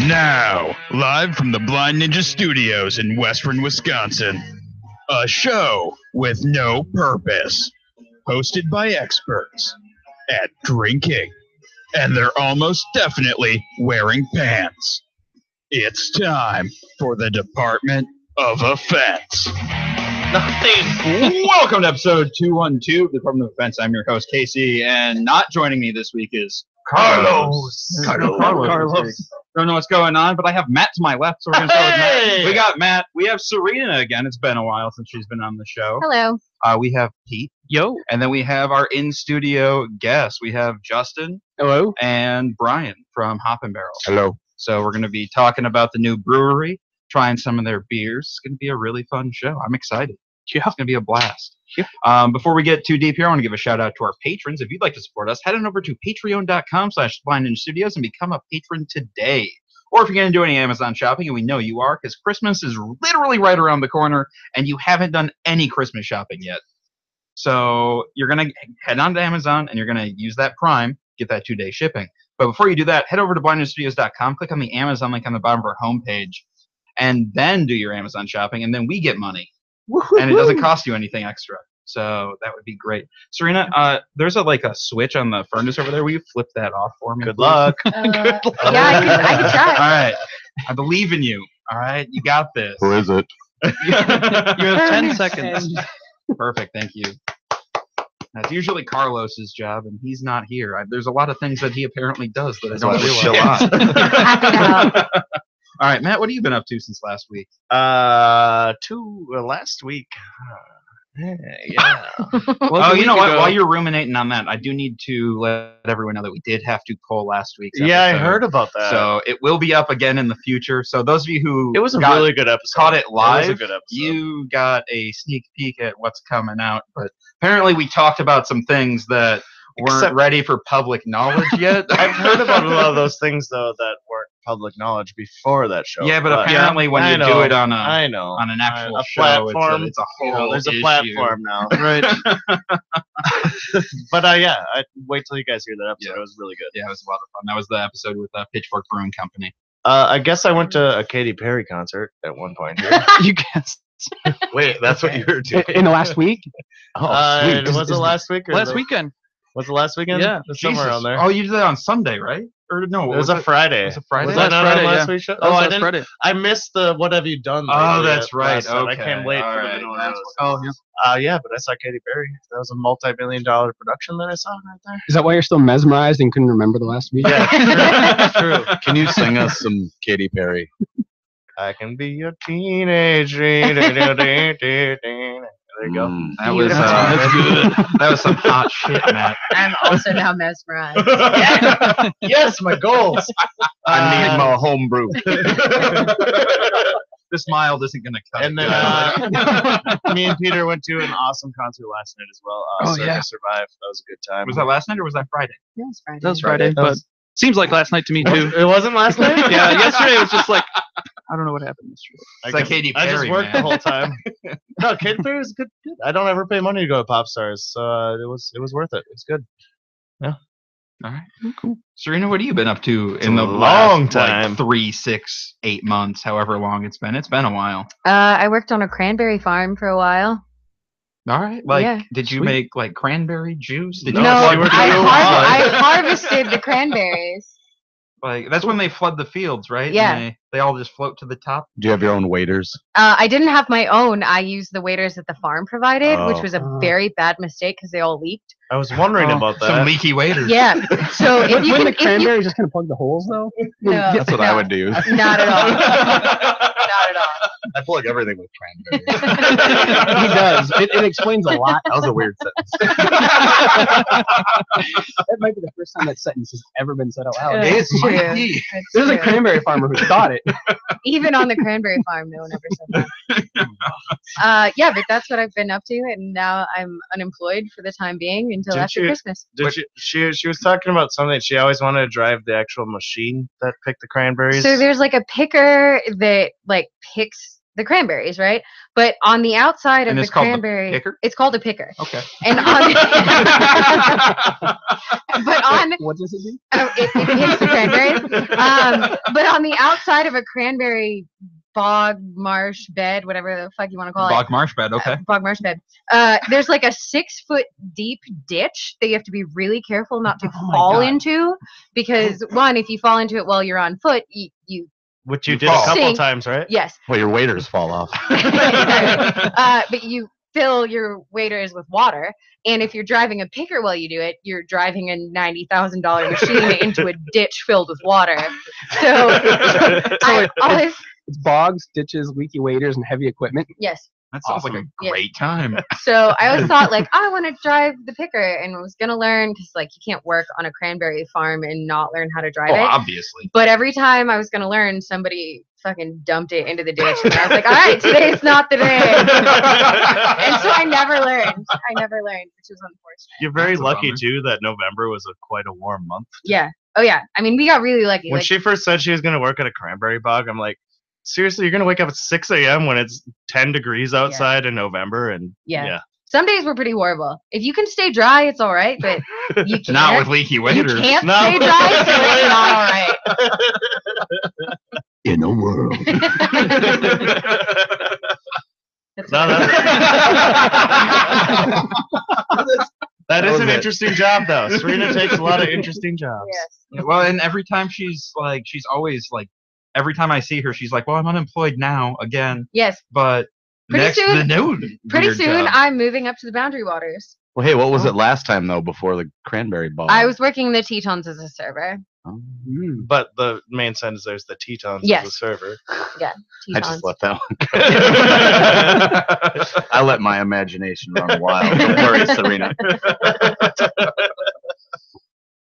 Now, live from the Blind Ninja Studios in Western Wisconsin, a show with no purpose, hosted by experts at drinking, and they're almost definitely wearing pants. It's time for the Department of Offense. Welcome to episode 212 of the Department of Offense. I'm your host, Casey, and not joining me this week is Carlos. Don't know what's going on, but I have Matt to my left, so we're going to start with Matt. We got Matt. We have Serena again. It's been a while since she's been on the show. Hello. We have Pete. Yo. And then we have our in-studio guests. We have Justin. Hello. And Brian from Hop and Barrel. Hello. So we're going to be talking about the new brewery, trying some of their beers. It's going to be a really fun show. I'm excited. Yeah. It's going to be a blast. Yeah. Before we get too deep here, I want to give a shout out to our patrons. If you'd like to support us, head on over to patreon.com/blindninjastudios and become a patron today. Or if you're going to do any Amazon shopping, and we know you are, because Christmas is literally right around the corner, and you haven't done any Christmas shopping yet. So you're going to head on to Amazon, and you're going to use that Prime, get that 2-day shipping. But before you do that, head over to blindninjastudios.com, click on the Amazon link on the bottom of our homepage, and then do your Amazon shopping, and then we get money. Woo-hoo-hoo. And it doesn't cost you anything extra. So that would be great. Serena, there's a switch on the furnace over there. Will you flip that off for me? Good luck. Good luck. Yeah, I can try. All right. I believe in you. All right. You got this. Who is it? You have 10 seconds. Perfect. Thank you. That's usually Carlos's job, and he's not here. There's a lot of things that he apparently does that I don't realize. All right, Matt, what have you been up to since last week? Last week. Yeah. Well, you know what? While you're ruminating on that, I do need to let everyone know that we did have to pull last week's episode. Yeah, I heard about that. So it will be up again in the future. So those of you who it was a really good episode. Caught it live, it was a good episode. You got a sneak peek at what's coming out. But apparently we talked about some things that weren't ready for public knowledge yet. I've heard about a lot of those things, though, that weren't public knowledge before that show. Yeah, but apparently when you do it on an actual show, platform, it's a whole there's issue. A platform now. Right. But I wait till you guys hear that episode. Yeah. It was really good. Yeah, it was a lot of fun. That was the episode with Pitchfork Brewing Company. I guess I went to a Katy Perry concert at one point here. You guessed. Wait, that's what you were doing. In the last week? Oh, was it last week? Or last weekend. Was it last weekend? Yeah. Somewhere around there. Oh, you did that on Sunday, right? Or no? It was a Friday. It was a Friday? Was that not Friday, on last week's show? Oh, I didn't. Friday. I missed the What Have You Done? Oh, that's right. Okay. I came late for the middle of those. Yeah, but I saw Katy Perry. That was a multi-million-dollar production that I saw right there. Is that why you're still mesmerized and couldn't remember the last week? Yeah, true. Can you sing us some Katy Perry? I can be your teenage. There you go. That was that's good. That was some hot shit, Matt. I'm also now mesmerized. Yes, my goals. I need my homebrew. This mild isn't going to cut and it. then me and Peter went to an awesome concert last night as well. Survive. That was a good time. Was that last night or was that Friday? Yeah, it was Friday. That was Friday, but seems like last night to me too. It wasn't last night? Yeah, yesterday it was just like, I don't know what happened yesterday. It's like Katy Perry, I just worked the whole time. No, Katy Perry was good. I don't ever pay money to go to Pop Stars, so it was worth it. It was good. Yeah. All right. Cool. Serena, what have you been up to It's in the long last, time? 3, 6, 8 months, however long it's been? It's been a while. I worked on a cranberry farm for a while. All right. Did you make cranberry juice? Did No, you I harvested the cranberries. That's when they flood the fields, right? Yeah. And they all just float to the top. Do you have your own waiters? I didn't have my own. I used the waiters that the farm provided, which was a very bad mistake because they all leaked. I was wondering about that. Some leaky waiters. Yeah. So if you Wouldn't the cranberries just kind of plug the holes, though? No, That's what I would do. Not at all. Not at all. I plug everything with cranberries. He does. It explains a lot. That was a weird sentence. That might be the first time that sentence has ever been said out loud. It's true. mighty. There's a cranberry farmer who thought it. Even on the cranberry farm, no one ever said that. Yeah, but that's what I've been up to, and now I'm unemployed for the time being until after Christmas. She was talking about something. She always wanted to drive the actual machine that picked the cranberries. So there's a picker that picks the cranberries, right? But on the outside of And the it's called the cranberry, picker? it's called a picker. Okay. And on, but on What does it do? it picks the cranberries. But on the outside of a cranberry bog marsh bed, whatever the fuck you want to call Bog marsh bed. Okay. bog marsh bed. There's like a 6-foot deep ditch that you have to be really careful not to Oh my fall God. into, because one, if you fall into it while you're on foot, you Which you You did a fall. couple Sink. times, right? yes, Well, your waiters fall off. but you fill your waders with water, and if you're driving a picker while you do it, you're driving a $90,000 machine into a ditch filled with water. So I always It's bogs, ditches, leaky waders, and heavy equipment. yes. That sounds like a Yeah. great time. So I always thought like I want to drive the picker, and was gonna learn because like you can't work on a cranberry farm and not learn how to drive Oh, it. obviously. But every time I was gonna learn, somebody fucking dumped it into the ditch, and I was like, all right, today's not the day. And so I never learned, which was unfortunate. You're very That's a lucky bummer. too that November was quite a warm month. Yeah. Oh yeah. I mean, we got really lucky. When Like, she first said she was gonna work at a cranberry bog, I'm like, seriously, you're gonna wake up at 6 a.m. when it's 10 degrees outside in November, and yeah. Some days were pretty horrible. If you can stay dry, it's all right. But you can't. Not with leaky you waders. can't No. stay dry, so it's not all right. In a world. That's No, what- that is was an it. interesting job, though. Serena takes a lot of interesting jobs. yes. Yeah, well, and every time she's always like, every time I see her, she's like, well, I'm unemployed now again, Yes. but Pretty next soon- the new Pretty weird soon, job. I'm moving up to the Boundary Waters. Well, hey, what was it last time though? Before the cranberry bog. I was working in the Tetons as a server. Oh, But the main sentence there's the Tetons as a Yes. server. I Tetons. just let that one. I let my imagination run wild. Don't worry, Serena.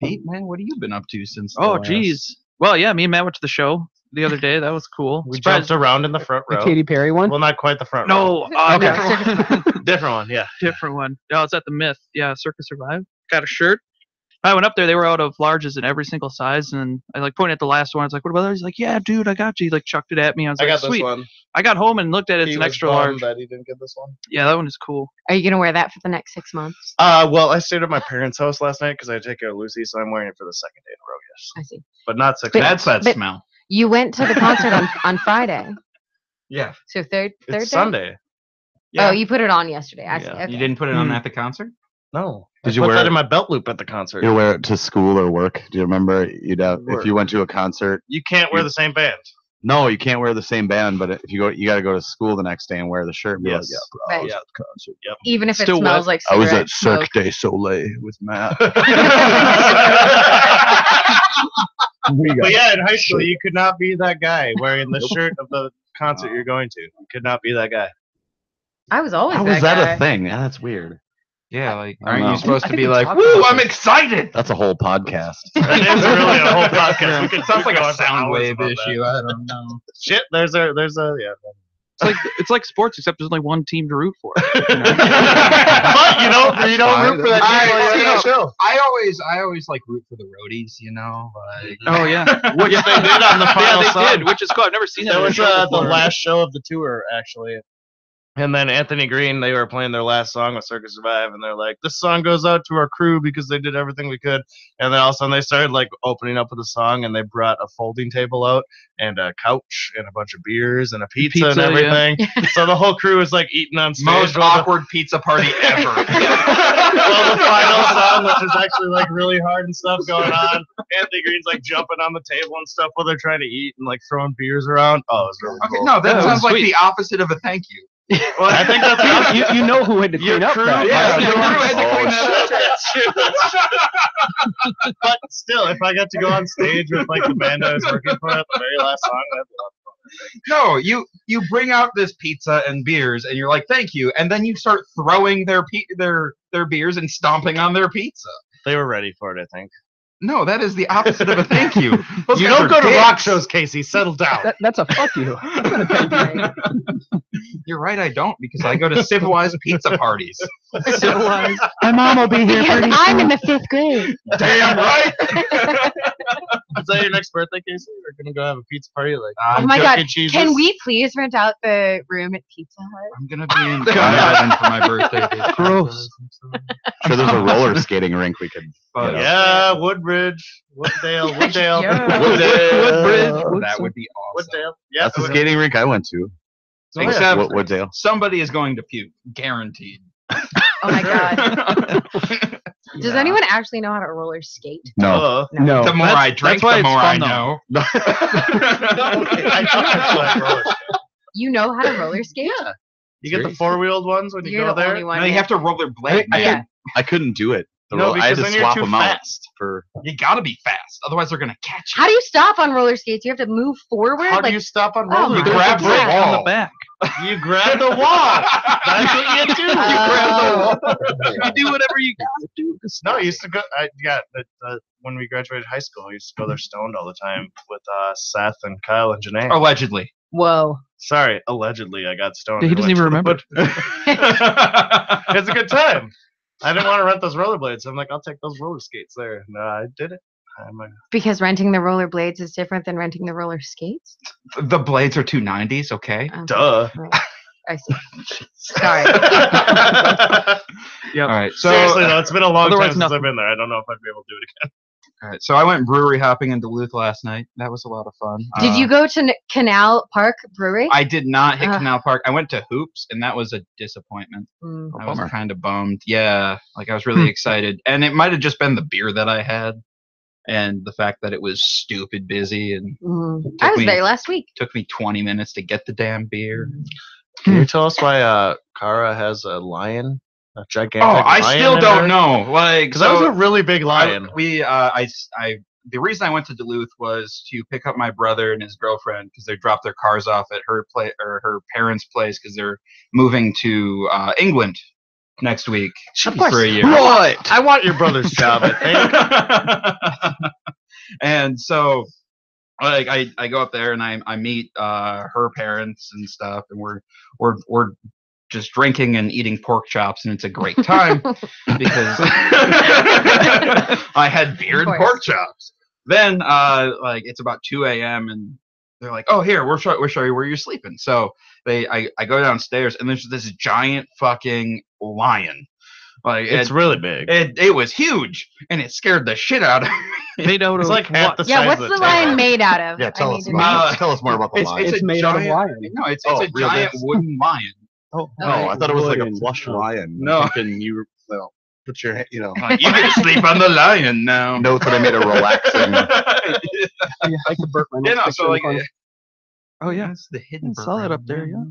Pete, man, what have you been up to since? Oh, geez. Well, yeah, me and Matt went to the show the other day. That was cool. We Surprised- jumped around in the front The row. Katy Perry one? Well, not quite the front row. No, Okay. different one. Different one, yeah. Different one. No, it's at the Myth. Yeah, Circus Survive. Got a shirt. I went up there. They were out of larges in every single size, and I like pointed at the last one. I was like, "What about that?" He's like, "Yeah, dude, I got you." He like chucked it at me. I was like, "Sweet." one. I got home and looked at it. It's He an was extra bummed large. that he didn't get this one. Yeah, that one is cool. Are you gonna wear that for the next 6 months? Well, I stayed at my parents' house last night because I had to take care of Lucy, so I'm wearing it for the second day in a row, yes. I see. But not 6 But- months. That's that but- smell. You went to the concert on Friday, Yeah. so third day. It's Sunday. Yeah. Oh, you put it on yesterday. I see. Yeah. Okay. You didn't put it on Hmm. at the concert? No. Did I you put wear that it? in my belt loop at the concert? You wear it to school or work? Do you remember? You'd have, if you went to a concert. You can't wear the same band. No, you can't wear the same band. But if you go, you got to go to school the next day and wear the shirt. And be Yes. Like, yeah, bro, I Right. was at the concert. Yep. Even if Still it smells like I was cigarette at Cirque smoke. du Soleil with Matt. But yeah, in high school, you could not be that guy wearing the shirt of the concert you're going to. You could not be that guy. I was always How that was that guy. a thing? Yeah, that's weird. Yeah, like, I don't aren't know. you supposed I to think be we like, talked woo, about I'm this. excited? That's a whole podcast. That is really a whole podcast. We could It sounds like go a on for sound hours wave about that. issue. I don't know. Shit, there's a yeah. It's like sports, except there's only one team to root for. But you don't root for that Alright, team while you're on the show. I always like root for the roadies, you know, like. Oh yeah, Which they did on the yeah, final they song. did, which is cool. I've never seen that. That on a was show the before. last show of the tour, actually. And then Anthony Green, they were playing their last song with Circus Survive, and they're like, "This song goes out to our crew because they did everything we could." And then all of a sudden, they started like opening up with a song, and they brought a folding table out and a couch and a bunch of beers and a pizza and Pizza, yeah. everything. So the whole crew was like eating on stage. Most while the- awkward pizza party ever. Well, the final song, which is actually like really hard and stuff going on. Anthony Green's like jumping on the table and stuff while they're trying to eat and like throwing beers around. Oh, it was really Okay, cool. no, that Yeah, sounds like sweet. the opposite of a thank you. Well, I think that's You know who had to Your clean up crew- that. Yeah, your your crew crew had to clean that up. That's true. That's true. But still, if I got to go on stage with like the band I was working for at the very last song, that'd be a lot of fun. No, you bring out this pizza and beers, and you're like, "Thank you," and then you start throwing their beers and stomping on their pizza. They were ready for it, I think. No, that is the opposite of a thank you. Those You guys don't are go to dicks. rock shows, Casey. Settle down. That's a fuck you. That's not a thank you. You're right, I don't, because I go to civilized pizza parties. Civilized. My mom will be here Because pretty I'm in soon. the 5th grade. Damn right. Is that your next birthday, Casey? We're gonna go have a pizza party, like Oh my God. Chuck E. Cheese's? Can we please rent out the room at Pizza Hut? I'm gonna be in Ireland for my birthday. Gross. I'm sure there's a roller skating rink we could. But Yeah, Woodbridge, Wooddale, Wooddale, Yeah. Woodbridge. that would be awesome. Wooddale. Yeah, That's the skating rink I went to. Oh, yeah. Except Wooddale. somebody is going to puke, guaranteed. Oh my God. Does anyone actually know how to roller skate? No. No. The more I drink, that's why the it's more I fun, though. know. I do actually like roller skates. You know how to roller skate? Yeah. You get the four-wheeled ones when you You're go the there. only one. No, you here. have to rollerblade. Yeah. I couldn't do it. No, I had because to then you're swap too them out fast. for. You gotta be fast, otherwise they're gonna catch you. How do you stop on roller skates? You have to move forward? How do like you stop on Oh roller my You skates? grab the God. On the wall. back. You grab the wall. That's what you do. You grab the wall. You do whatever you gotta do. No, I used to go. When we graduated high school, I used to go there stoned all the time with Seth and Kyle and Janae. Allegedly. Whoa. Sorry, allegedly I got stoned. He and doesn't went even to remember. It's a good time. I didn't want to rent those rollerblades. I'm like, I'll take those roller skates there. No, I did it. I'm like, Because renting the roller blades is different than renting the roller skates? The blades are 290s, okay? Okay. duh. Right. I see. Sorry. Yep. All right, so Seriously though, it's been a long time Otherwise, since nothing. I've been there. I don't know if I'd be able to do it again. all right, so I went brewery hopping in Duluth last night. That was a lot of fun. Did you go to Canal Park Brewery? I did not hit Ugh. Canal Park. I went to Hoops, and that was a disappointment. Mm. I was Bummer. kind of bummed. Yeah, like I was really excited, and it might have just been the beer that I had, and the fact that it was stupid busy, and I was me- there last week. took me 20 minutes to get the damn beer. Can you tell us why Kara has a lion? A gigantic Oh, I lion still in don't her? know. Like, Because that was a really big lion. The reason I went to Duluth was to pick up my brother and his girlfriend because they dropped their cars off at her her parents' place because they're moving to England next week Of course. for a year. What? I want your brother's job, I think. And so, like, I go up there and I meet her parents and stuff, and we're just drinking and eating pork chops, and it's a great time because I had beer Of and course. pork chops. Then, like, it's about 2 a.m. and they're like, "Oh, here, we'll show you where you're sleeping." So I go downstairs, and there's this giant fucking lion. Like, It's really big. it was huge, and it scared the shit out of me. Made out It's of like half the Yeah, size what's of the table. lion made out of? Yeah, I tell need us to more. know. Tell us more about the lion. It's made out of giant, lion. No, it's Oh, a real giant big. wooden lion. Oh, Oh, I thought it was like a wooden. plush lion. No. I'm thinking you put your Like, you can sleep on the lion now. note that I made a relaxing. Yeah, like the Burt Reynolds Yeah, no, picture so in the like, corner. Oh yeah. that's the hidden. I saw that up there, yeah.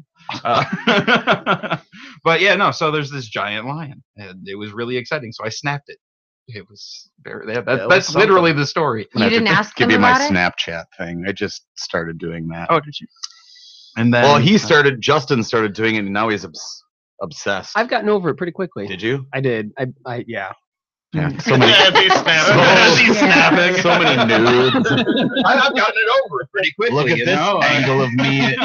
But yeah, no. So there's this giant lion, and it was really exciting. So I snapped it. It was very. it That's was literally the story. You didn't ask Give them you my about it? Snapchat thing. I just started doing that. Oh, did you? And then, Well, Justin started doing it, and now he's obsessed. I've gotten over it pretty quickly. Did you? I did. I yeah. Yeah. So many. As he's snapping. As he's snapping. So many nudes. I've gotten it over it pretty quickly. Look at you this know? angle of me.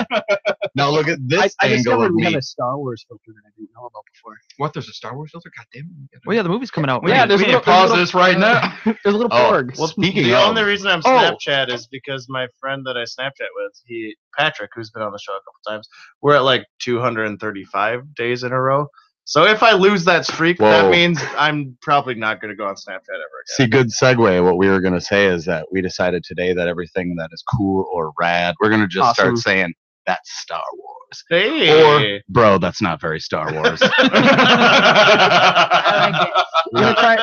Now look at this I angle discovered of we me. have a Star Wars filter that I didn't know about before. What? There's a Star Wars filter? God damn it. Well, yeah, the movie's coming out. Yeah, We need to pause this right now. There's a little Oh, porg. well, speaking The of, only reason I'm Oh. Snapchat is because my friend that I Snapchat with, Patrick, who's been on the show a couple times, we're at like 235 days in a row. So if I lose that streak, Whoa. that means I'm probably not going to go on Snapchat ever again. see, good segue. What we were going to say is that we decided today that everything that is cool or rad, we're going to just Awesome. start saying that's Star Wars. Hey. Or, bro, that's not very Star Wars. I like it.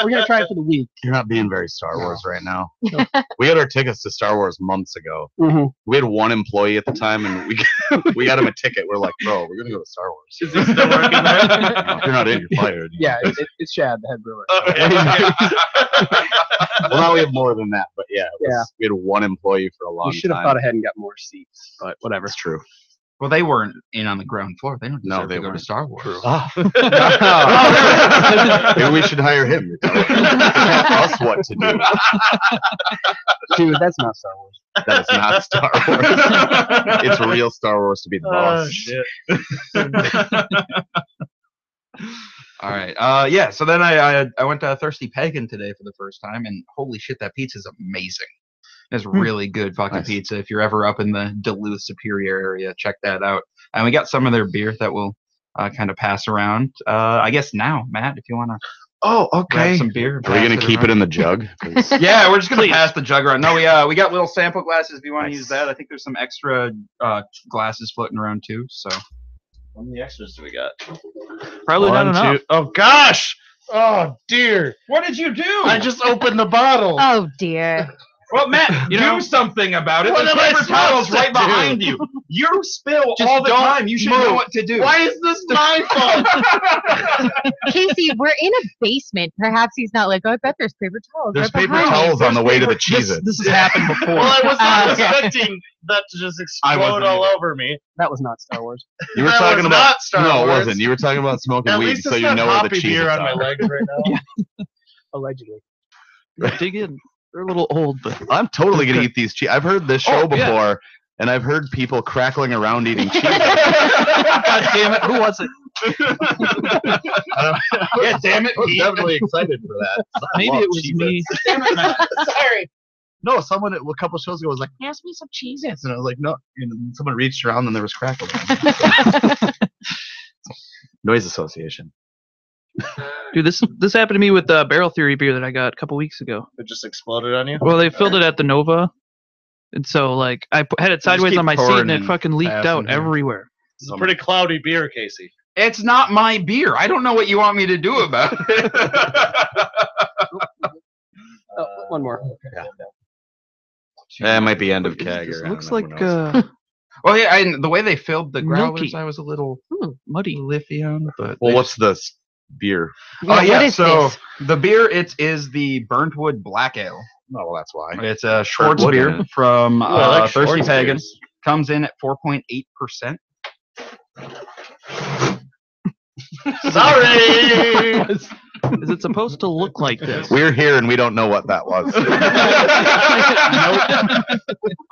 We're gonna try it for the week. You're not being very Star Wars right now. We had our tickets to Star Wars months ago. Mm-hmm. We had one employee at the time, and we got him a ticket. We're like, bro, we're gonna go to Star Wars. Is he still working there? No, if you're not in, you're fired. Yeah, it's Shad, the head brewer. Well, now we have more than that, but yeah, Yeah. we had one employee for a long We should have time. thought ahead and got more seats, but whatever. That's true. Well, they weren't in on the ground floor. They don't No, deserve they to go to weren't. Star Wars. Maybe we should hire him to tell us what to do. Dude, that's not Star Wars. That is not Star Wars. It's real Star Wars to be the boss. Shit. All right. Yeah. So then I went to Thirsty Pagan today for the first time, and holy shit, that pizza is amazing. It's really good fucking Nice. pizza. If you're ever up in the Duluth Superior area, check that out. And we got some of their beer that we'll kind of pass around. I guess now, Matt, if you want to Oh, grab okay. some beer. Are we gonna keep it in the jug? 'Cause Yeah, we're just gonna pass the jug around. No, we got little sample glasses if you want to use that. I think there's some extra glasses floating around too. So How many extras do we got? Probably not One, enough. two. Oh gosh! Oh dear! what did you do? I just opened the bottle. Oh dear. Well, Matt, You do know- something about it. What The am I paper towel's supposed to right do? behind you. You spill Just all the don't time. You should know move. what to do. Why is this my fault? Casey, we're in a basement. Perhaps he's not like, oh, I bet there's paper towels. There's right paper behind me." towels on the way to the Cheez-Its. This has happened before. Well, I was not Okay. expecting that to just I explode wasn't all either. over me. That was not Star Wars. You were That talking was about not Star no, it Wars. wasn't. You were talking about smoking At weed, least so it's you not know where the hoppy beer Cheez-Its on my are. legs right now. Allegedly. Dig in. They're a little old, but I'm totally gonna eat these cheese. I've heard this show Oh, yeah. before, and I've heard people crackling around eating cheese. God damn it, who was it? Yeah, damn it, I was Pete. definitely excited for that. I Maybe love it was me. Cheez-Its. Sorry. No, someone a couple shows ago was like, "Pass me some Cheez-Its," and I was like, "No." And someone reached around, and there was crackling. Noise association. Dude, this happened to me with the Barrel Theory beer that I got a couple weeks ago. It just exploded on you. Well, they filled it at the Nova, and so like I had it sideways keep on my seat, pouring and it and fucking leaked passing out here. everywhere. It's a pretty cloudy beer, Casey. It's not my beer. I don't know what you want me to do about it. One more. That might be end of keg. This Or, I looks don't like know, who knows. Well, yeah, the way they filled the growlers, Milky. I was a little Muddy. liffy on. But Well, they what's this beer? Oh What yeah, is so this? the beer is the Burntwood Black Ale. Oh, well, that's why. It's a Schwartz Burntwood beer in it. from Ooh, I like Thirsty Schwartz Pagan. beers. Comes in at 4.8%. Sorry. Is it supposed to look like this? We're here and we don't know what that was. I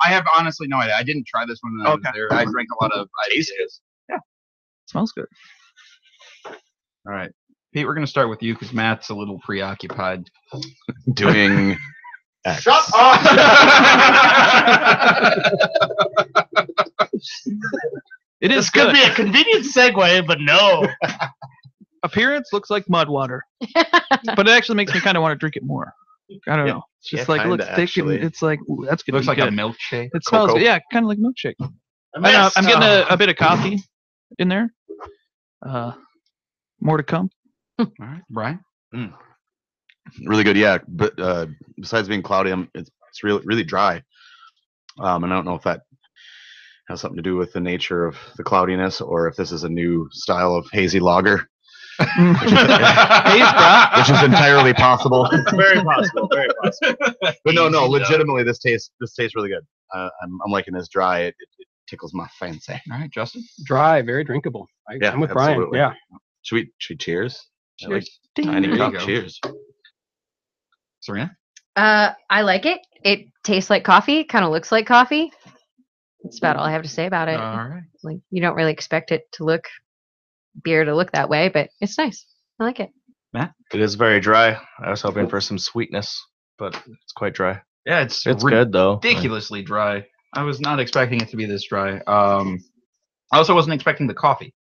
have honestly no idea. I didn't try this one when I was there. I drank a lot of IPAs. Smells good. All right, Pete, we're gonna start with you because Matt's a little preoccupied. Doing X. Shut up. It is This could good. be a convenient segue, but no. Appearance looks like mud water, but it actually makes me kind of want to drink it more. I don't Yeah. know. It's just Yeah, like it looks kinda, thick actually. and it's like ooh, that's It gonna looks be like a good. milkshake. It smells Cocoa. yeah, kind of like milkshake. I'm getting a bit of coffee in there. More to come. All right, Brian. Really good, yeah. But besides being cloudy, it's really dry. And I don't know if that has something to do with the nature of the cloudiness, or if this is a new style of hazy lager, which is entirely possible. Very possible. Very possible. But no, legitimately, this tastes really good. I'm liking this dry. It tickles my fancy. All right, Justin. Dry, very drinkable. Yeah, I'm with absolutely. Brian. Yeah. Should we cheers? I like Ding. tiny There you cup. go. Cheers. Serena. I like it. It tastes like coffee. Kind of looks like coffee. That's about all I have to say about it. All right. Like you don't really expect it to look beer to look that way, but it's nice. I like it. It is very dry. I was hoping for some sweetness, but it's quite dry. Yeah, it's good though. ridiculously dry. I was not expecting it to be this dry. I also wasn't expecting the coffee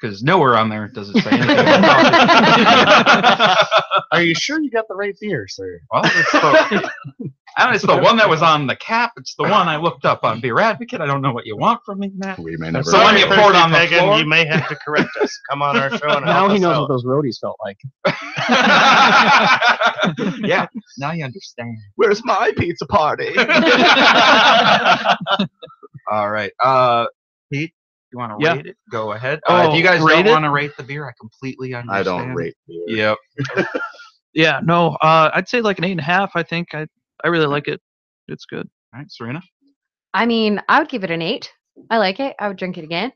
because nowhere on there does it say anything about coffee. Are you sure you got the right beer, sir? Well, it's the one that was on the cap. It's the one I looked up on Beer Advocate. I don't know what you want from me, Matt. We may never. So when you Thirsty poured on the Pagan, floor? you may have to correct us. Come on our show and Now help he us knows out. what those roadies felt like. Yeah, now you understand. Where's my pizza party? All right. Pete, you want to Yeah. rate it? Go ahead. Oh, if you guys rate don't it? want to rate the beer, I completely understand. I don't rate beer. Yep. Yeah, no, I'd say like an 8.5. I think I really like it. It's good. All right, Serena. I mean, I would give it an 8. I like it. I would drink it again.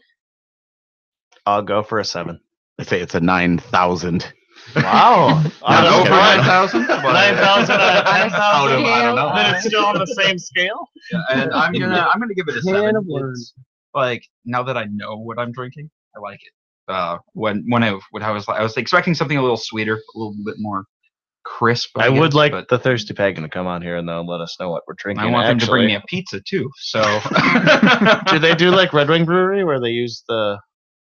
I'll go for a 7. I say it's a 9,000. Wow. Not Honest over God. 9,000? 9,000 out of 10,000. Out of, I don't know. Then it's still on the same scale. And I'm gonna give it a 7. Can of worms. It's, like, now that I know what I'm drinking, I like it. When I was expecting something a little sweeter, a little bit more crisp. I would guess, like but the Thirsty Pagan to come on here and they'll let us know what we're drinking. I want them to bring me actually. a pizza too. So Do they do like Red Wing Brewery where they use the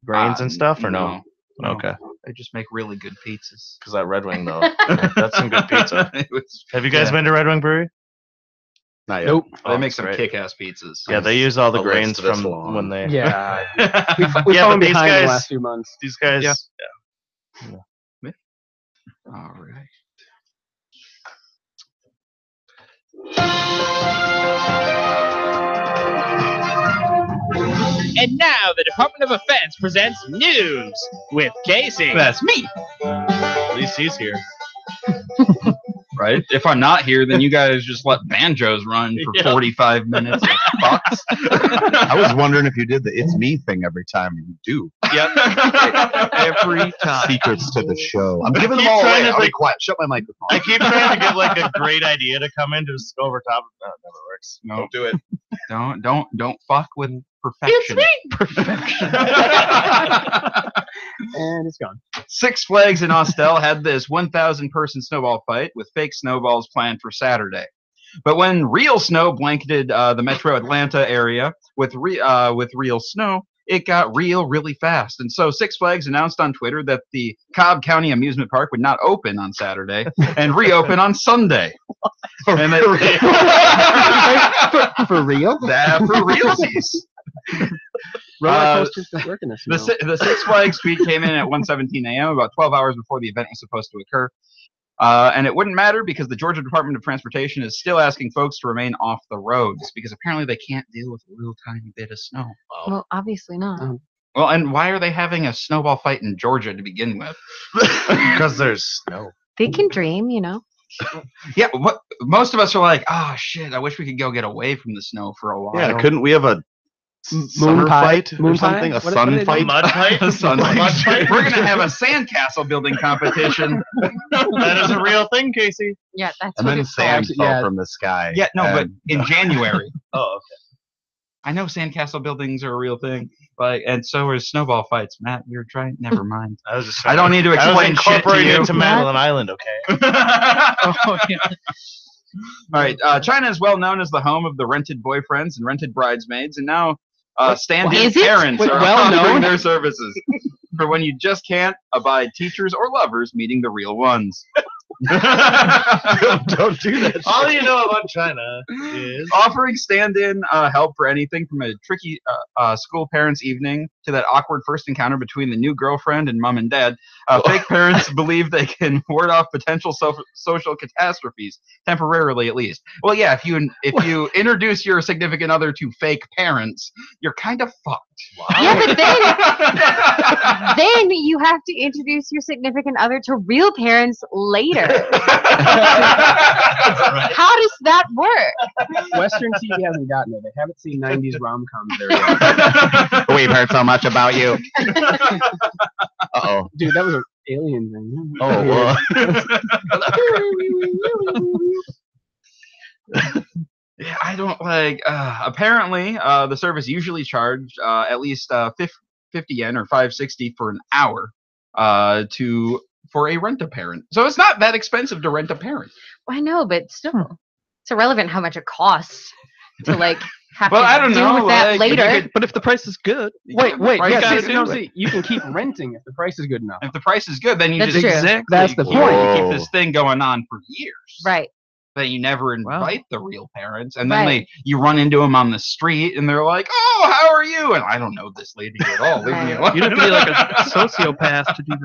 grains and stuff or no? No. Okay. They just make really good pizzas. Because that Red Wing though, that's some good pizza. It was- Have you guys Yeah. been to Red Wing Brewery? Not yet. Nope. they Oh, make some great. kick-ass pizzas. Yeah, they use all the The grains list this from long. when they. Yeah. yeah, We've fallen but these behind in the guys, last few months. these guys. Yeah. All right. And now the Department of Defense presents news with Casey. That's me, At least he's here. right? If I'm not here, then you guys just let banjos run for Yeah. 45 minutes. Fucks. I was wondering if you did the "it's me" thing every time you do. Yep. Every time. Secrets to the show. I'm giving them keep all trying away. to I'll be think- quiet. Shut my microphone. I keep trying to get like a great idea to come in to just go over top of that. It never works. No, Don't do it. don't fuck with perfection. And it's gone. Six Flags in Austell had this 1,000-person snowball fight with fake snowballs planned for Saturday. But when real snow blanketed the metro Atlanta area with real snow, it got real really fast. And so Six Flags announced on Twitter that the Cobb County Amusement Park would not open on Saturday and reopen on Sunday. And they, For real? for realsies. Roller coasters don't work in this. The Six Flags tweet came in at 1:17 a.m., about 12 hours before the event was supposed to occur. And it wouldn't matter because the Georgia Department of Transportation is still asking folks to remain off the roads because apparently they can't deal with a little tiny bit of snow. Well, obviously not. Well, and why are they having a snowball fight in Georgia to begin with? Because there's snow. They can dream, you know. Yeah, most of us are like, oh shit, I wish we could go get away from the snow for a while. Yeah, couldn't we have a summer pie? fight Moon or something? pie? A What sun do they do? fight? Mud fight? A sun Mud fight? We're gonna have a sandcastle building competition. That is a real thing, Casey. Yeah, that's And what then it's sand called. fell Yeah. from the sky. Yeah, no, but and- in January. Oh, I know sandcastle buildings are a real thing, but and so are snowball fights. Matt, you're trying. Never mind. I was just. I don't need to I was explain shit to incorporating you. into Madeline Island. Okay. Oh, yeah. All right. China is well known as the home of the rented boyfriends and rented bridesmaids, and now stand-in Is it? parents Wait, are well offering known? their services for when you just can't abide teachers or lovers meeting the real ones. don't do that. All you know about China is. Offering stand-in help for anything from a tricky school parents' evening to that awkward first encounter between the new girlfriend and mom and dad. Fake parents believe they can ward off potential social catastrophes temporarily, at least. Well, yeah, if you introduce your significant other to fake parents, you're kind of fucked. Yeah, but then you have to introduce your significant other to real parents later. How does that work? Western TV hasn't gotten it. They haven't seen 90s rom-coms there yet. We've heard so much about you. Uh-oh. Dude, that was an alien thing. Oh, well. Yeah, I don't like. Apparently, the service usually charged at least 50 yen or 560 for an hour for a rent-a-parent. So it's not that expensive to rent a parent. I know, but still, it's irrelevant how much it costs to like have Well, to I don't deal know, with that like, if you later. could- But if the price is good, Wait, Price yeah, is see, no, good. see, you can keep renting if the price is good enough. If the price is good, then you That's just true. exactly That's the you point. keep this thing going on for years. Right. That you never Wow. invite the real parents, and then Right. you run into them on the street, and they're like, "Oh, how are you?" And I don't know this lady at all. Leave me Right. alone. you'd have to be like a sociopath to do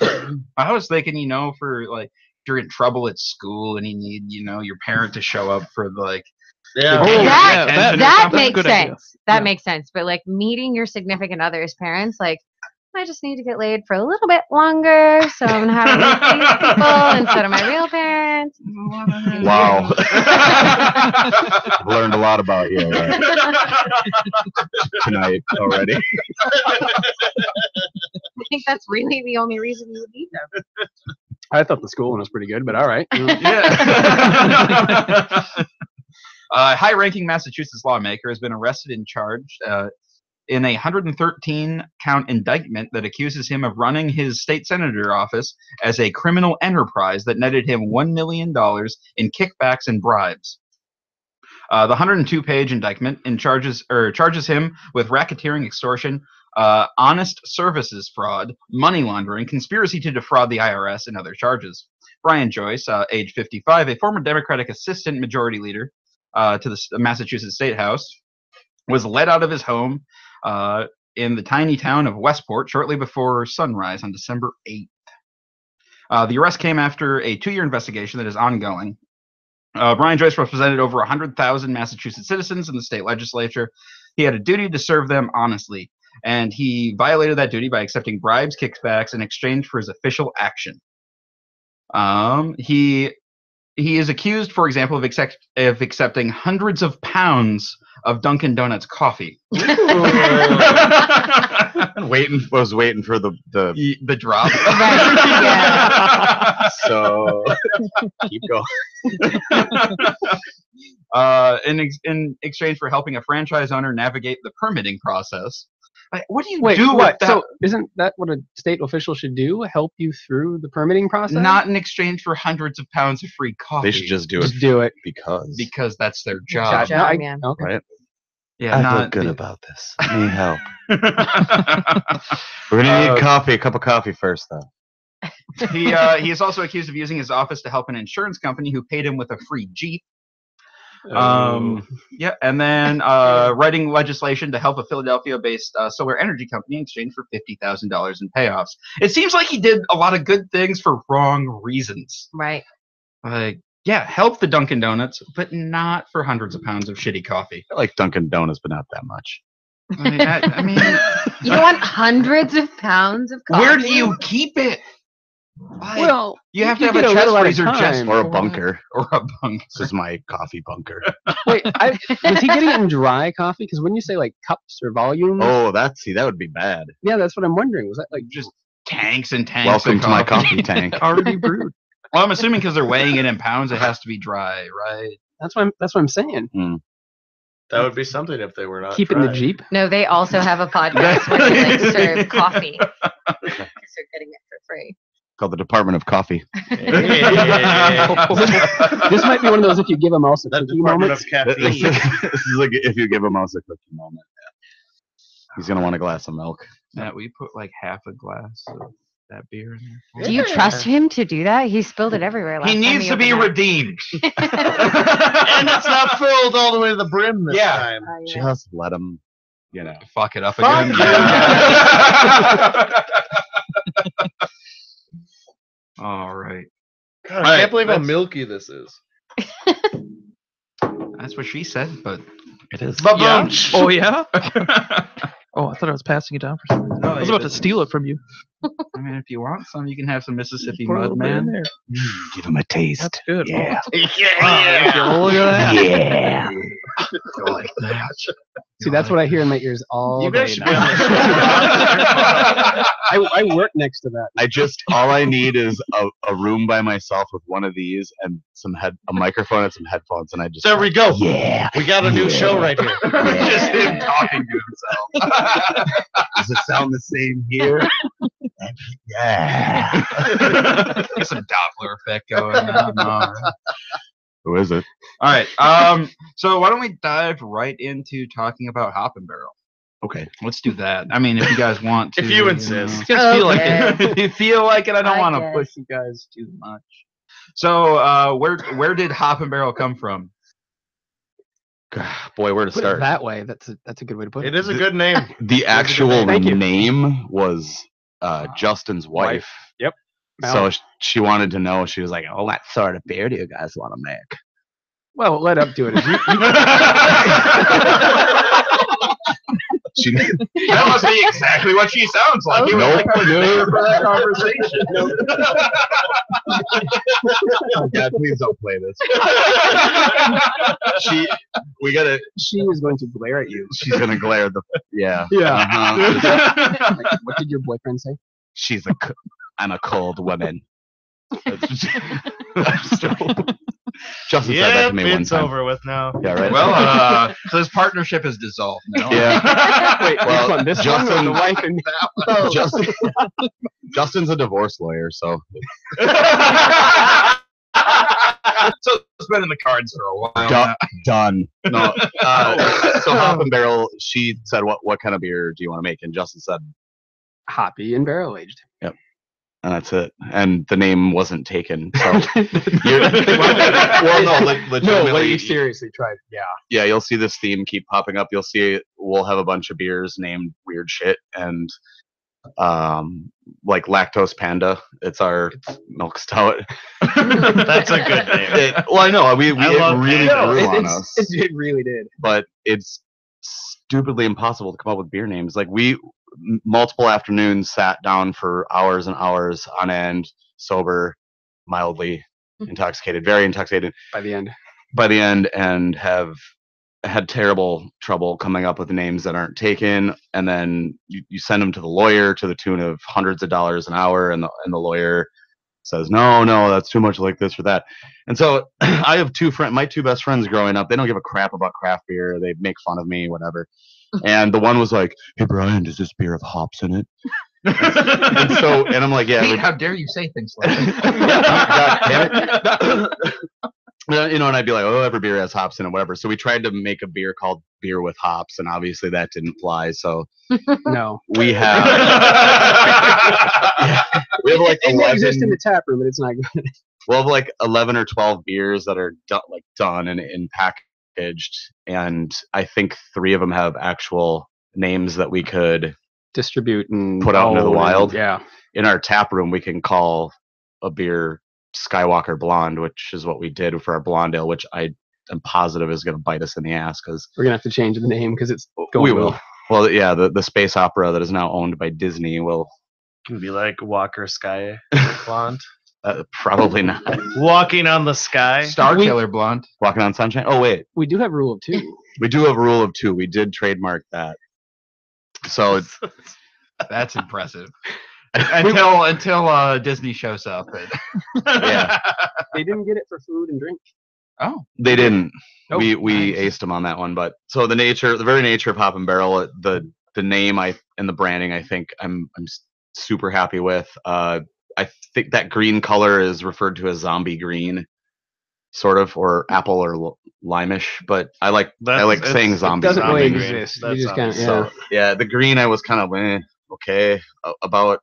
that. I was thinking, for like if you're in trouble at school and you need, your parent to show up for like. Yeah. Oh, That- yeah, or That something. makes Good idea. sense. That Yeah. makes sense. But like meeting your significant other's parents, like I just need to get laid for a little bit longer, so I'm gonna have to meet these people instead of my real parents. Wow. I've learned a lot about you tonight already. I think that's really the only reason you would need them. I thought the school one was pretty good, but all right. Yeah. A high-ranking Massachusetts lawmaker has been arrested and charged in a 113-count indictment that accuses him of running his state senator office as a criminal enterprise that netted him $1 million in kickbacks and bribes. The 102-page indictment charges him with racketeering, extortion, honest services fraud, money laundering, conspiracy to defraud the IRS, and other charges. Brian Joyce, age 55, a former Democratic assistant majority leader to the Massachusetts State House, was led out of his home in the tiny town of Westport shortly before sunrise on December 8th. The arrest came after a 2-year investigation that is ongoing. Brian Joyce represented over 100,000 Massachusetts citizens in the state legislature. He had a duty to serve them honestly, and he violated that duty by accepting bribes, kickbacks in exchange for his official action. He is accused, for example, of accepting hundreds of pounds of Dunkin' Donuts coffee. Was waiting for the drop. Right, yeah. So keep going. In exchange for helping a franchise owner navigate the permitting process. Like, what do you Wait, do what? with that? So isn't that what a state official should do? Help you through the permitting process? Not in exchange for hundreds of pounds of free coffee. They should just do Just it do it. because that's their job. Job, No, yeah. Okay. right. Yeah, I not feel good about this. I need help. We're gonna need a cup of coffee first, though. He is also accused of using his office to help an insurance company who paid him with a free Jeep. Yeah, and then writing legislation to help a Philadelphia-based solar energy company in exchange for $50,000 in payoffs. It seems like he did a lot of good things for wrong reasons. Right. Like, yeah, help the Dunkin' Donuts, but not for hundreds of pounds of shitty coffee. I like Dunkin' Donuts, but not that much. I mean, You don't want hundreds of pounds of coffee? where do you keep it? Like, Well, you have to have get a little chest at a freezer just time. Or a for bunker. or a bunker. This is my coffee bunker. Wait, was he getting it in dry coffee? Because when you say like cups or volumes, Oh, that would be bad. yeah, that's what I'm wondering. Was that like Just tanks and tanks. Welcome of to my coffee tank. Already brewed. Well, I'm assuming because they're weighing it in pounds, it has to be dry, right? That's what I'm saying. That would be something if they were not. Keep it in the dry. Jeep. No, they also have a podcast where they like serve coffee. Because they're getting it for free. Called the Department of Coffee. This might be one of those if you give them also The cookie Department moments. of Caffeine. This is like if you give him else a cookie moment. He's gonna want a glass of milk. Matt, we put like half a glass of that beer in there. Do you trust him to do that? He spilled it everywhere last He time needs to be opened redeemed. And it's not filled all the way to the brim this Yeah. time. that. Just let him, Fuck it up Fuck again. yeah. All right. God, I All right, can't believe how that's- milky this is. That's what she said, but It is. yeah. Oh yeah. Oh, I thought I was passing it down for some reason. No, I was you about to steal it from you. I mean, if you want some, you can have some Mississippi Pour a Mud little bit in Man. there. Give him a taste. That's good. Yeah. Wow, look at that. Yeah. I like that. See, that's what I hear in my ears all You day guys should be on now. the show. I work next to that. All I need is a room by myself with one of these and a microphone and some headphones, and I just There we go. Yeah. We got a new show right here. Just him talking to himself. Does it sound the same here? Yeah. Get some Doppler effect going on. All right. Who is it? All right. So why don't we dive right into talking about Hop and Barrel? Okay. Let's do that. I mean, if you guys want to. If you insist. If you guys feel like Okay. it. If you feel like it, I don't I want to guess. push you guys too much. So where did Hop and Barrel come from? Boy, where to Put it start? that way. That's a good way to put it. It is a good name. The actual Thank you. name was Justin's wife. Yep. So she wanted to know. She was like, "Oh, what sort of beer do you guys want to make?" Well, what led up to it is That must be exactly what she sounds like. You Nope. like prepare for that conversation. Oh God, please don't play this. She is going to glare at you. She's gonna glare yeah. Yeah. Uh-huh. Like, what did your boyfriend say? I'm a cold woman. Justin said that to me one it's time. over with now. Yeah, right. Well, so this partnership is dissolved now. Yeah. Wait, Well, which one? This one or Justin- the wife and both? Justin's a divorce lawyer, so So it's been in the cards for a while. now. done. No. So Hop and Barrel, she said, "What kind of beer do you want to make?" And Justin said, Hoppy and barrel aged. and that's it. And the name wasn't taken. So No, legitimately, what you seriously tried? Yeah. yeah, you'll see this theme keep popping up. You'll see we'll have a bunch of beers named weird shit and like Lactose Panda. It's our milk stout. That's a good name. Well, I know it love really Panda. grew on us, It really did. but it's stupidly impossible to come up with beer names. Like we multiple afternoons sat down for hours and hours on end, sober, mildly intoxicated, very intoxicated By the end. and have had terrible trouble coming up with names that aren't taken, and then you send them to the lawyer to the tune of hundreds of dollars an hour, and the lawyer says no, that's too much like this or that. And so I have my two best friends growing up. They don't give a crap about craft beer. They make fun of me, whatever. And the one was like, "Hey Brian, does this beer have hops in it?" and I'm like, "Yeah." Pete, how dare you say things like that? God damn it. And I'd be like, "Oh, every beer has hops in it, whatever." So we tried to make a beer called Beer with Hops, and obviously that didn't fly. So No. we have we have like It may exist in 11. the tap room, but it's not good. We'll have like 11 or 12 beers that are done and packaged, and I think 3 of them have actual names that we could Distribute and Put out into the own and- wild. Yeah. in our tap room. We can call a beer Skywalker Blonde, which is what we did for our blonde ale, which I am positive is going to bite us in the ass because We're gonna have to change the name because it's going we will. Well, yeah, the space opera that is now owned by Disney will Can be like Walker Sky Blonde. probably not. Walking on the sky. Star Killer Blonde. Walking on Sunshine. Oh wait, We do have rule of 2. we do have a rule of 2. We did trademark that. So it's That's impressive. until Disney shows up. yeah, They didn't get it for food and drink. Oh, they didn't. Oh, we nice. aced them on that one. But so the very nature of Hop and Barrel, the name and the branding, I think I'm super happy with. I think that green color is referred to as zombie green, sort of, or apple or limeish. But I like saying zombie. It doesn't zombie really green. exist. That's You just kind of zombie. yeah. So yeah, the green I was kind of okay about,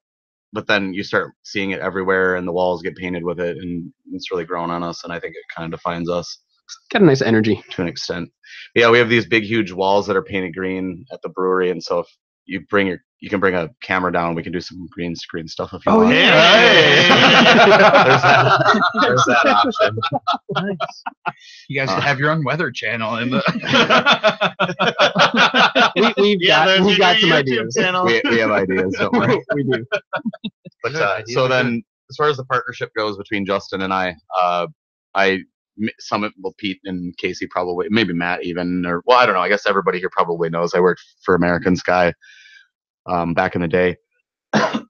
but then you start seeing it everywhere, and the walls get painted with it, and it's really grown on us. And I think it kind of defines us Got a nice energy. to an extent. Yeah, we have these big, huge walls that are painted green at the brewery, and so if you you can bring a camera down, we can do some green screen stuff if you want. Hey! There's that option. you guys have your own weather channel in the. We've got some ideas. We have ideas, don't worry. We do. But Good, ideas so are then, as far as the partnership goes between Justin and I Pete and Casey probably, maybe Matt even, or well, I don't know. I guess everybody here probably knows I worked for American Sky back in the day.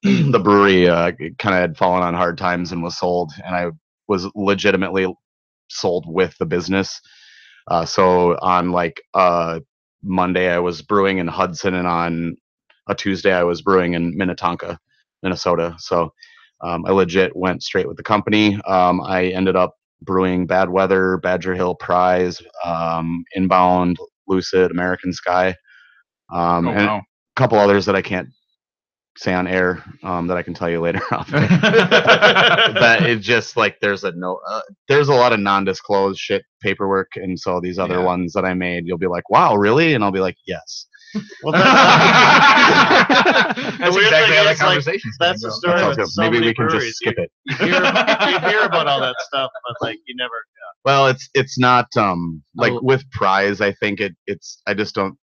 The brewery kind of had fallen on hard times and was sold, and I was legitimately sold with the business. So on like Monday I was brewing in Hudson, and on a Tuesday I was brewing in Minnetonka, Minnesota. So I legit went straight with the company. I ended up brewing Bad Weather, Badger Hill Prize, Inbound, Lucid, American Sky, and a couple others that I can't say on air that I can tell you later on. That it's just like there's a lot of non-disclosed shit paperwork, and so these other ones that I made, you'll be like, wow, really? And I'll be like, yes. Well, That's the weird exactly thing how that is, like, conversation's gonna that's the go. story That with sounds so good. Maybe many we can breweries. just skip it. You hear about all that stuff, but like you never. Well, it's not like Oh. with Prize. I think it's I just don't.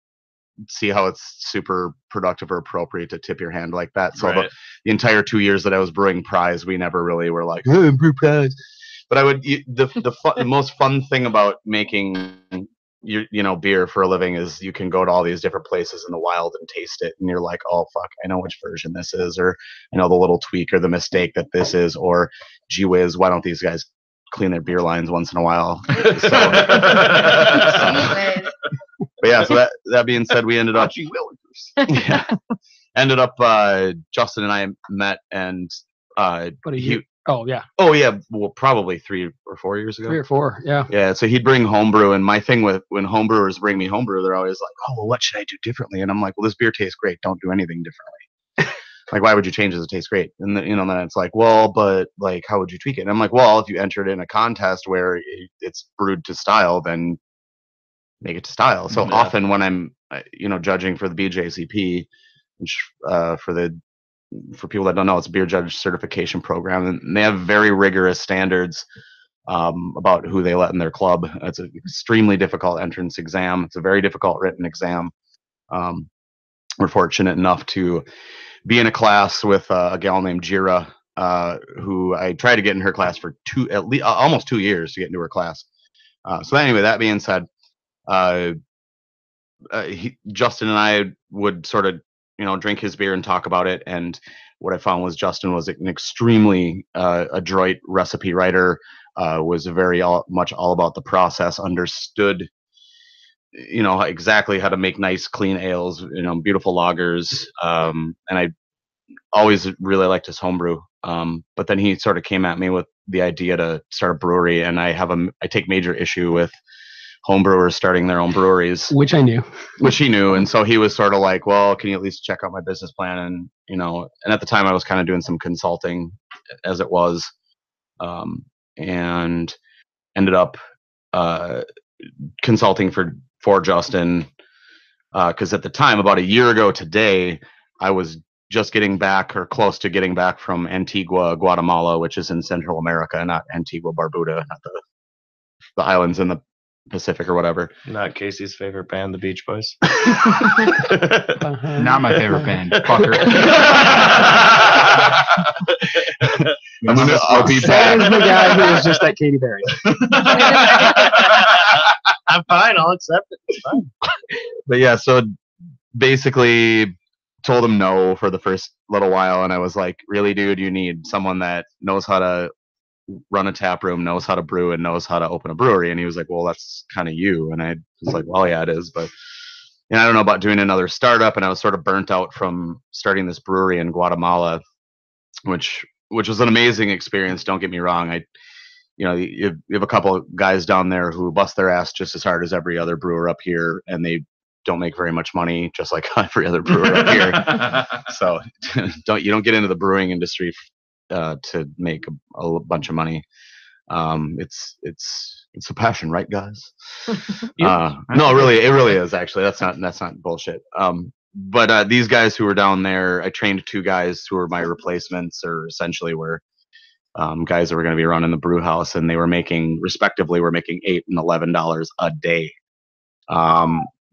see how it's super productive or appropriate to tip your hand like that. So Right. the entire 2 years that I was brewing Prize, we never really were like, hey, brew Prize. But I would the most fun thing about making beer for a living is you can go to all these different places in the wild and taste it, and you're like, oh fuck, I know which version this is, or I know the little tweak or the mistake that this is, or gee whiz, why don't these guys clean their beer lines once in a while? So but yeah, so that being said, we ended up yeah, Justin and I met, and But a year. Oh yeah. Well, probably 3 or 4 years ago. 3 or 4. Yeah. Yeah, so he'd bring homebrew, and my thing with when homebrewers bring me homebrew, they're always like, oh, well, what should I do differently? And I'm like, well, this beer tastes great. Don't do anything differently. Like, why would you change it? It tastes great. And then it's like, well, but like, how would you tweak it? And I'm like, well, if you entered in a contest where it's brewed to style, then make it to style. So often when I'm, judging for the BJCP, which for people that don't know, it's a beer judge certification program, and they have very rigorous standards about who they let in their club. It's an extremely difficult entrance exam. It's a very difficult written exam. We're fortunate enough to be in a class with a gal named Jira, who I tried to get in her class for almost 2 years to get into her class. So anyway, that being said, Justin and I would sort of drink his beer and talk about it. And what I found was Justin was an extremely adroit recipe writer, was very much all about the process, understood, exactly how to make nice, clean ales, beautiful lagers. And I always really liked his homebrew. But then he sort of came at me with the idea to start a brewery, and I take major issue with homebrewers starting their own breweries, which I knew, which he knew. And so he was sort of like, well, can you at least check out my business plan? And, and at the time I was kind of doing some consulting as it was, and ended up, consulting for Justin. Cause at the time, about a year ago today, I was just getting back or close to getting back from Antigua, Guatemala, which is in Central America, not Antigua, Barbuda, not the islands in the Pacific or whatever. Not Casey's favorite band, the Beach Boys. Not my favorite band. Fucker. I'll be That is the guy who was just at Katy Perry. I'm fine. I'll accept it. It's fine. But yeah, so basically told him no for the first little while, and I was like, really, dude, you need someone that knows how to run a tap room, knows how to brew, and knows how to open a brewery. And he was like, well, that's kind of you. And I was like, well, yeah, it is, but I don't know about doing another startup. And I was sort of burnt out from starting this brewery in Guatemala, which was an amazing experience, don't get me wrong. You have a couple of guys down there who bust their ass just as hard as every other brewer up here, and they don't make very much money, just like every other brewer up here. So you don't get into the brewing industry to make a bunch of money. It's a passion, right, guys? No, really, it really is. Actually, that's not bullshit. But these guys who were down there, I trained 2 guys who were my replacements, or essentially were guys that were going to be running the brew house, and they were respectively making $8 and $11 a day.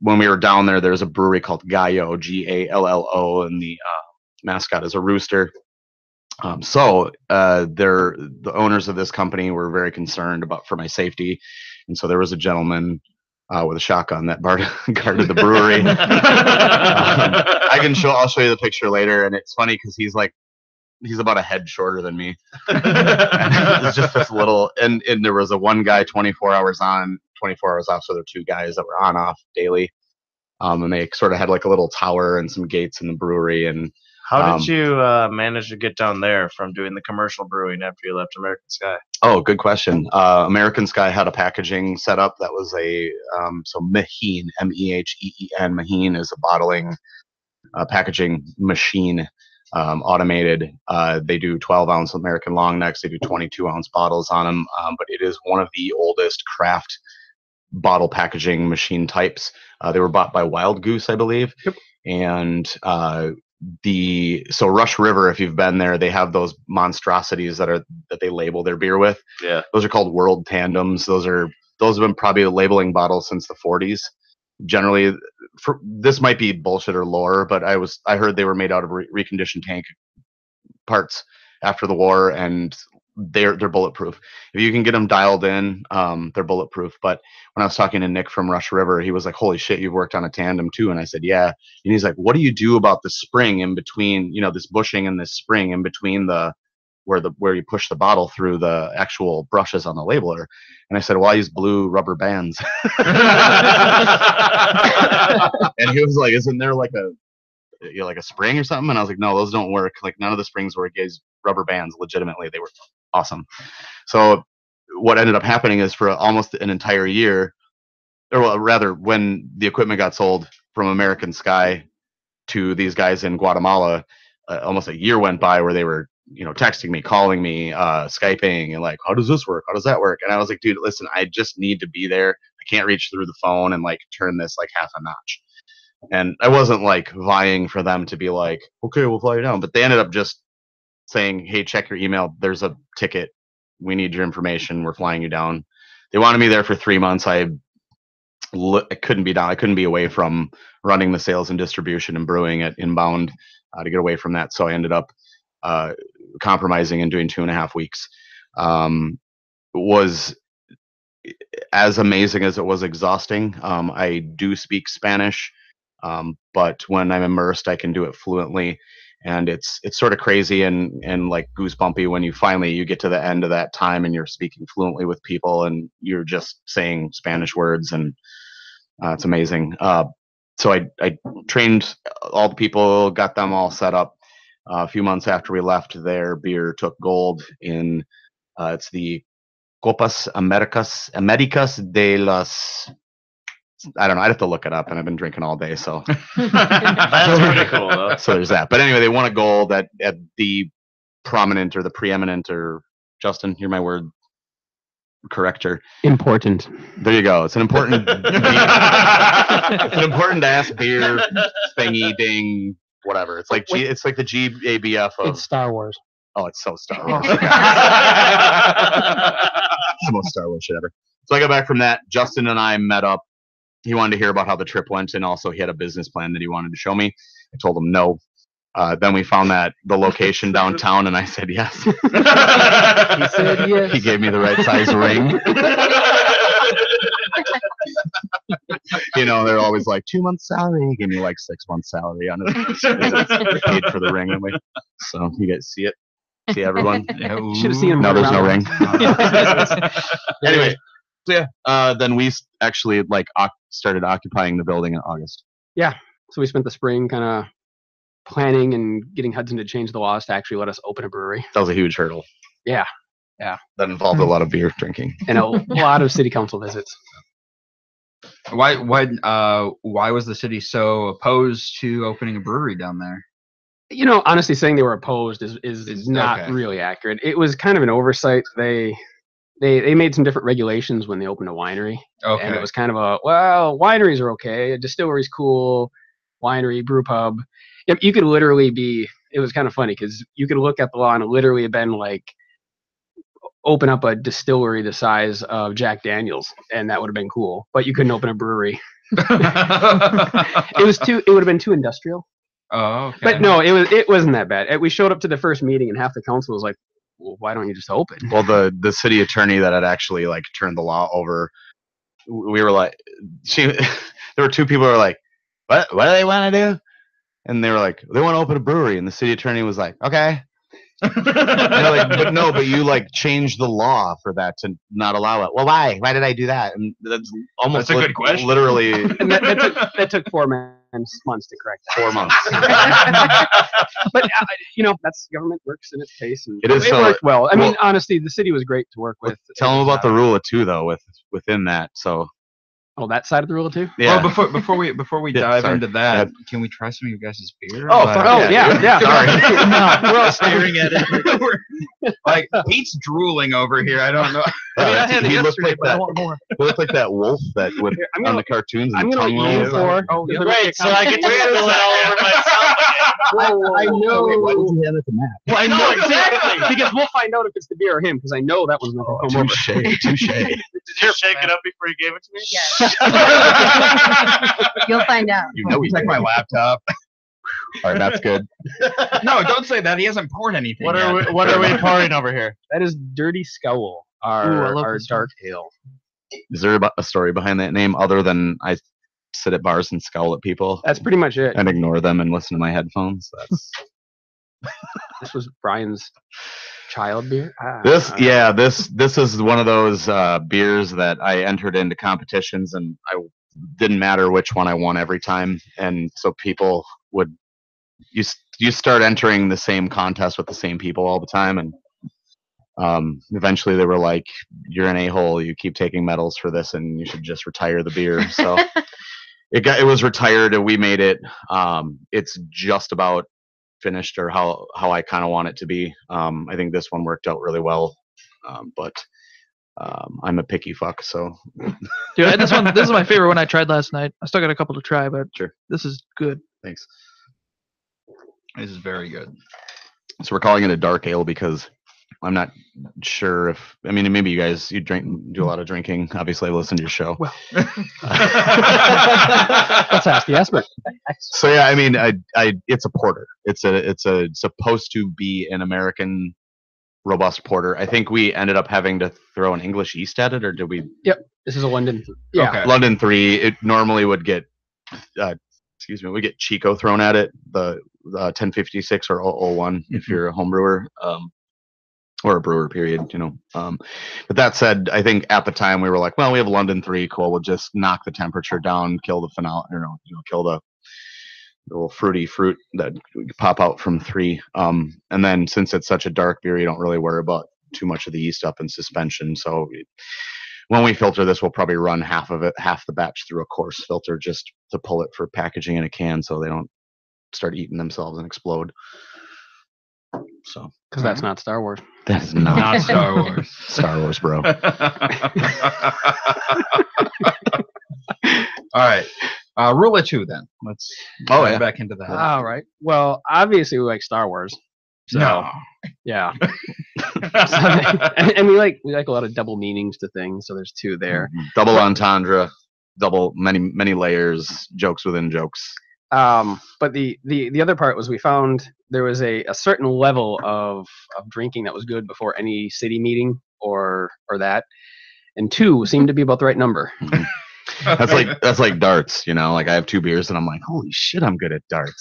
When we were down there, there's a brewery called Gallo, Gallo, and the mascot is a rooster. So the owners of this company were very concerned for my safety, and so there was a gentleman with a shotgun that guarded the brewery. I'll show you the picture later, and it's funny because he's about a head shorter than me. It's just this little, and there was one guy 24 hours on, 24 hours off, so there were 2 guys that were on off daily, and they sort of had like a little tower and some gates in the brewery. And how did you manage to get down there from doing the commercial brewing after you left American Sky? Oh, good question. American Sky had a packaging setup that was so Maheen, Meheen. Maheen is a bottling packaging machine, automated. They do 12-ounce American long necks. They do 22-ounce bottles on them. But it is one of the oldest craft bottle packaging machine types. They were bought by Wild Goose, I believe. Yep. And so Rush River, if you've been there, they have those monstrosities that they label their beer with. Yeah. Those are called World Tandems. Those have been probably labeling bottles since the 40s. generally, this might be bullshit or lore, but I heard they were made out of reconditioned tank parts after the war, and they're bulletproof. If you can get them dialed in, they're bulletproof. But when I was talking to Nick from Rush River, he was like, "Holy shit, you've worked on a tandem too?" And I said, "Yeah." And he's like, "What do you do about the spring in between, this bushing and this spring in between where you push the bottle through the actual brushes on the labeler?" And I said, "Well, I use blue rubber bands." And he was like, "Isn't there like a spring or something?" And I was like, "No, those don't work. Like, none of the springs work. Guys, rubber bands, legitimately, they were awesome." So what ended up happening is for almost an entire year, or well, rather, when the equipment got sold from American Sky to these guys in Guatemala, almost a year went by where they were, texting me, calling me, Skyping, and like, "How does this work? How does that work?" And I was like, "Dude, listen, I just need to be there. I can't reach through the phone and like turn this like half a notch." And I wasn't like vying for them to be like, "Okay, we'll fly you down." But they ended up just saying, "Hey, check your email. There's a ticket. We need your information. We're flying you down." They wanted me there for 3 months. I couldn't be down. I couldn't be away from running the sales and distribution and brewing at Inbound to get away from that. So I ended up compromising and doing 2.5 weeks. Was as amazing as it was exhausting. I do speak Spanish. But when I'm immersed, I can do it fluently, and it's sort of crazy and like goosebumpy when you get to the end of that time and you're speaking fluently with people and you're just saying Spanish words, and it's amazing. So I trained all the people, got them all set up. A few months after we left, their beer took gold in it's the Copas Americas de las. I don't know. I'd have to look it up, and I've been drinking all day, so That's pretty cool, though. so there's that. But anyway, they won a gold at the prominent or the preeminent, or Justin, you're my word corrector. Important. There you go. It's an important, it's an important ass beer thingy ding whatever. It's like it's like the GABF of. It's Star Wars. Oh, it's so Star Wars. It's the most Star Wars shit ever. So I got back from that. Justin and I met up. He wanted to hear about how the trip went, and also he had a business plan that he wanted to show me. I told him no. Then we found the location downtown, and I said yes. He said yes. He gave me the right size ring. They're always like 2 months salary. He gave me like 6 months salary on it. Paid for the ring anyway. So you guys see it? See everyone? Should have seen him. No, there's no ring. Anyway. So yeah, then we actually started occupying the building in August. Yeah. So we spent the spring kind of planning and getting Hudson to change the laws to actually let us open a brewery. That was a huge hurdle. Yeah. That involved a lot of beer drinking and a lot of city council visits. Why was the city so opposed to opening a brewery down there? Honestly, saying they were opposed is not really accurate. It was kind of an oversight. They made some different regulations when they opened a winery. Okay. And it was kind of wineries are okay. A distillery's cool. Winery, brew pub. You could literally it was kind of funny because you could look at the law and it literally have been like, open up a distillery the size of Jack Daniel's, and that would have been cool. But you couldn't open a brewery. It would have been too industrial. Oh, okay. But no, it wasn't that bad. We showed up to the first meeting and half the council was like, "Well, why don't you just open?" Well, the city attorney that had actually turned the law over, we were like, there were two people who were like, what do they want to do? And they were like, they want to open a brewery, and the city attorney was like, okay. And they're like, but you changed the law for that to not allow it. Well, why? Why did I do that? And that's almost a good question. Literally, and that took 4 months to correct that. 4 months. But that's government works in its pace, and it worked well. I mean, honestly, the city was great to work with. Tell them about the rule of two, though, within that. So. Oh, that side of the rule too? Yeah. Well, before we dive into that, can we try some of you guys' beer? Yeah. Sorry. No, we're all staring at it. Pete's drooling over here. I don't know. I had it yesterday, but I want more. He looked like that wolf that on the cartoons. I'm going to look you for. Great, so I get to spill it all over myself again. I know. Wait, why did you hand it to Matt? Well, I know exactly because we'll find out if it's the beer or him because I know that one's not going to come over. Touche. Did you shake it up before you gave it to me? Yes. You'll find out. You know, Check my laptop. All right, that's good. No, don't say that. He hasn't poured anything. What yet. are we pouring over here? That is Dirty Scowl, our dark ale. Is there a story behind that name other than I sit at bars and scowl at people That's pretty much it. and ignore them and listen to my headphones? That's This was Brian's child beer. this is one of those beers that I entered into competitions and I didn't matter which one I won every time, and so people would you start entering the same contest with the same people all the time, and eventually they were like, "You're an a-hole. You keep taking medals for this, and you should just retire the beer." So it was retired, and we made it. It's just about finished, or how I kind of want it to be. I think this one worked out really well, but I'm a picky fuck, so. Dude, this is my favorite one I tried last night. I still got a couple to try, but Sure. This is good. Thanks. This is very good. So we're calling it a dark ale because I'm not sure if maybe you guys do a lot of drinking. Obviously, I listen to your show. Well, let's ask the expert. So yeah, it's a porter. It's supposed to be an American robust porter. I think we ended up having to throw an English yeast at it, or did we? Yep, this is a London. Yeah, Okay. London 3. It normally would get, we get Chico thrown at it, the 1056 or 001 if you're a home brewer, or a brewer, period. But that said, I think at the time we were like, well, we have London 3, cool. We'll just knock the temperature down, kill the phenol, kill the little fruity fruit that pop out from 3. And then since it's such a dark beer, you don't really worry about too much of the yeast up in suspension. So when we filter this, we'll probably run half the batch through a coarse filter just to pull it for packaging in a can so they don't start eating themselves and explode. So, because that's not Star Wars. That's not Star Wars. Star Wars, bro. All right. Rule of 2 then. Let's go back into that. All right. Well, obviously we like Star Wars. So, no. Yeah. and we like a lot of double meanings to things. So there's 2 there. Double entendre, double many layers, jokes within jokes. But the other part was we found there was a certain level of drinking that was good before any city meeting or that, and 2 seemed to be about the right number. That's like darts, like I have 2 beers and I'm like, holy shit, I'm good at darts.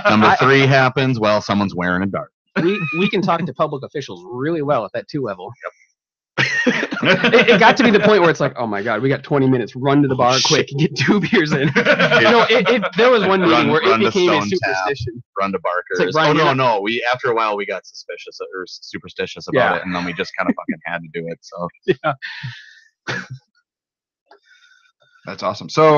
Number 3 happens, well, someone's wearing a dart. We can talk to public officials really well at that 2 level. Yep. it got to be the point where it's like, oh my god, we got 20 minutes, run to the bar quick, get 2 beers in. There was one meeting where it became a superstition. Run to Barker's. Like, Brian, no. After a while we got superstitious about it, and then we just kind of fucking had to do it. So yeah. That's awesome. So,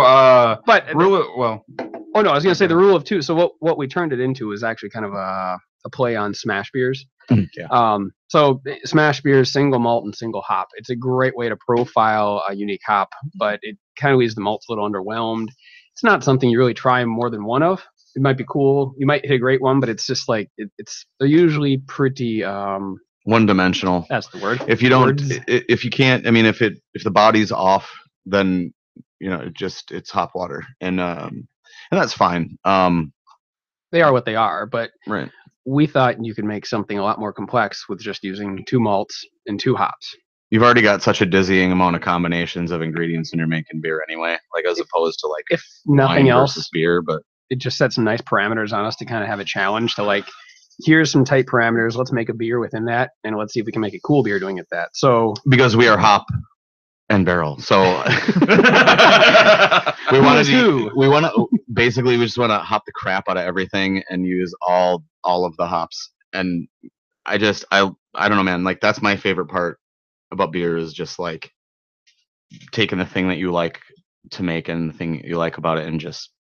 but I was gonna say the rule of 2. So what we turned it into is actually kind of a play on smash beers. Yeah. So smash beers, single malt and single hop. It's a great way to profile a unique hop, but it kind of leaves the malts a little underwhelmed. It's not something you really try more than one of. It might be cool. You might hit a great one, but it's just like they're usually pretty one-dimensional. That's the word. If you don't, if you can't, if the body's off, then it's hop water, and that's fine. They are what they are, but right. We thought you could make something a lot more complex with just using 2 malts and 2 hops. You've already got such a dizzying amount of combinations of ingredients when you're making beer anyway, like as opposed to like if nothing else versus beer, but it just sets some nice parameters on us to kind of have a challenge to like, here's some tight parameters, let's make a beer within that, and let's see if we can make a cool beer doing it that. So because we are hop and barrel, so we just want to hop the crap out of everything and use all of the hops. And I don't know, man, like that's my favorite part about beer is just like taking the thing that you like to make and the thing you like about it and just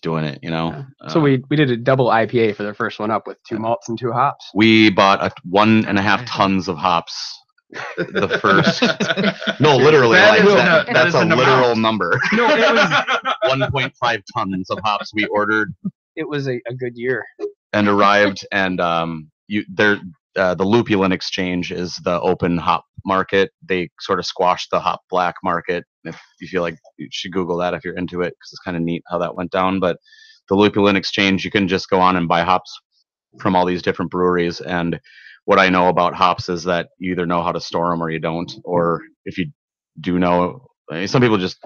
doing it, Yeah. So we did a double IPA for the first one up with 2 malts and 2 hops. We bought 1.5 tons of hops. The first, no, literally, that's a literal number. No, it was 1.5 tons of hops we ordered it was a good year. And arrived, and the Lupulin Exchange is the open hop market. They sort of squashed the hop black market. If you feel like you should Google that if you're into it, because it's kind of neat how that went down. But the Lupulin Exchange, you can just go on and buy hops from all these different breweries. And what I know about hops is that you either know how to store them or you don't. Or if you do know, some people just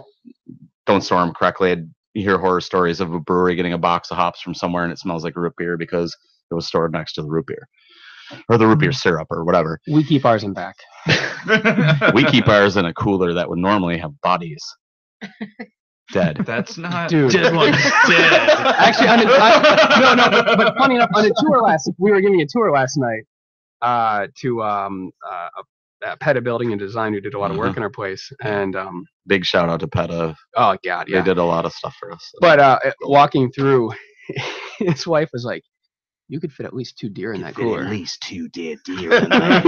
don't store them correctly. You hear horror stories of a brewery getting a box of hops from somewhere and it smells like root beer because it was stored next to the root beer or the root beer syrup or whatever. We keep ours in back. We keep ours in a cooler that would normally have bodies. Dead. That's not. Dude. Dead one's dead. Actually, but funny enough, on a tour we were giving a tour last night to PETA Building and Design, who did a lot of work in our place, and big shout out to PETA. Oh God, yeah, they did a lot of stuff for us. So. But walking through, his wife was like, "You could fit at least 2 deer in that cooler." At least 2 dead deer. In that.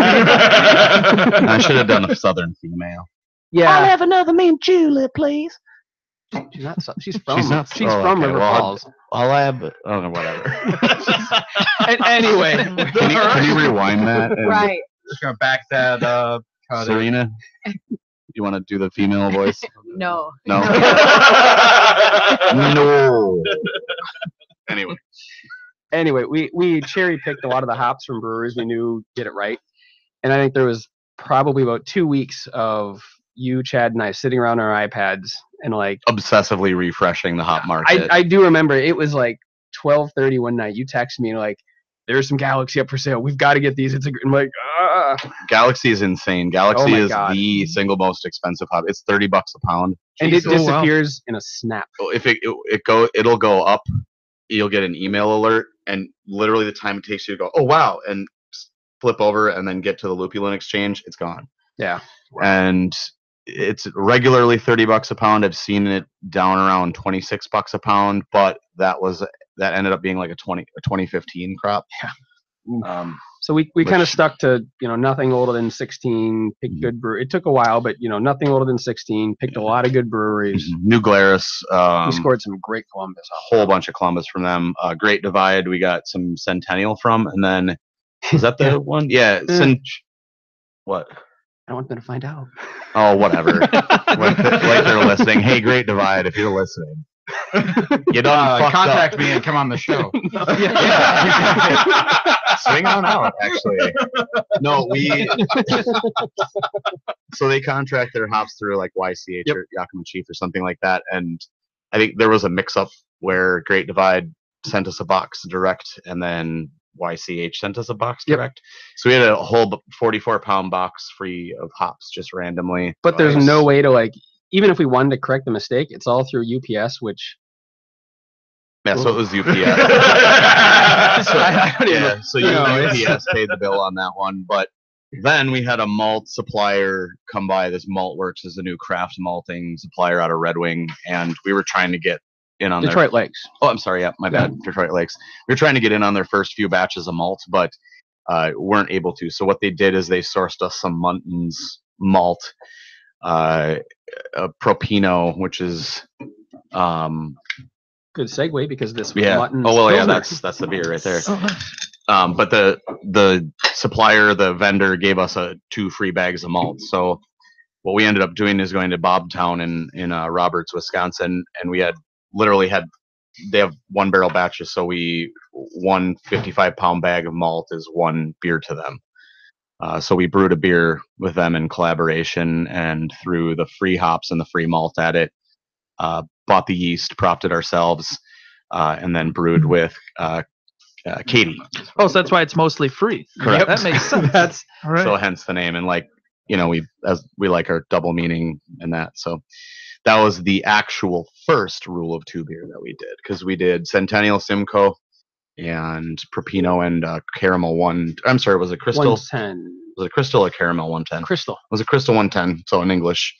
I should have done a southern female. Yeah, I'll have another named Julie, please. She's not. She's from River Falls. I'll have. Oh, whatever. Anyway, can you rewind that? Right. Just gonna back that up. Serena, you want to do the female voice? No. No. No. Anyway, we cherry picked a lot of the hops from breweries we knew did it right, and I think there was probably about 2 weeks of you, Chad, and I sitting around our iPads and like obsessively refreshing the hop market. I do remember it was like 12:30 one night. You texted me and like, "There's some Galaxy up for sale. We've got to get these." I'm like, Galaxy is insane. Galaxy is the single most expensive hop. It's $30 a pound, and it disappears in a snap. If it'll go up. You'll get an email alert, and literally the time it takes you to go, oh wow, and flip over and then get to the Lupulin Exchange, it's gone. Yeah, and it's regularly $30 a pound. I've seen it down around $26 a pound, but that ended up being like a 2015 crop. Yeah. So we kind of stuck to nothing older than 16. Picked good brew. It took a while, but nothing older than 16. Picked a lot of good breweries. New Glarus. We scored some great Columbus. A whole bunch of Columbus from them. Great Divide. We got some Centennial from, and then was that the one? Yeah. What? I want them to find out. Oh, whatever. like they're listening. Hey, Great Divide, if you're listening. You don't contact me and come on the show. Swing on out, actually. No, so they contract their hops through like YCH or Yakima Chief or something like that, and I think there was a mix-up where Great Divide sent us a box direct, and then YCH sent us a box direct. So we had a whole 44-pound box free of hops just randomly. But there's no way to even if we wanted to correct the mistake, it's all through UPS, which. Yeah, so it was UPS. So UPS paid the bill on that one. But then we had a malt supplier come by. This Malt Works is a new craft malting supplier out of Red Wing, and we were trying to get in on Detroit Lakes. Oh, I'm sorry. Yeah, my bad. Detroit Lakes. We were trying to get in on their first few batches of malt, but weren't able to. So what they did is they sourced us some Munton's malt, Propino, which is good segue because this Mutton's that's the beer right there. But the supplier, the vendor, gave us 2 free bags of malt. So what we ended up doing is going to Bobtown in Roberts, Wisconsin, and we they have 1-barrel batches, so 1 55-pound bag of malt is 1 beer to them. So we brewed a beer with them in collaboration, and threw the free hops and the free malt at it. Bought the yeast, propped it ourselves, and then brewed with Katie. Oh, so that's why it's mostly free. Correct. That makes sense. That's right. So hence the name, and we like our double meaning in that. So that was the actual first rule of 2 beer that we did, because we did Centennial Simcoe and Propino and Caramel 1. I'm sorry, was it Crystal? 110. Was it Crystal or Caramel 110? Crystal. It was a Crystal 110. So in English,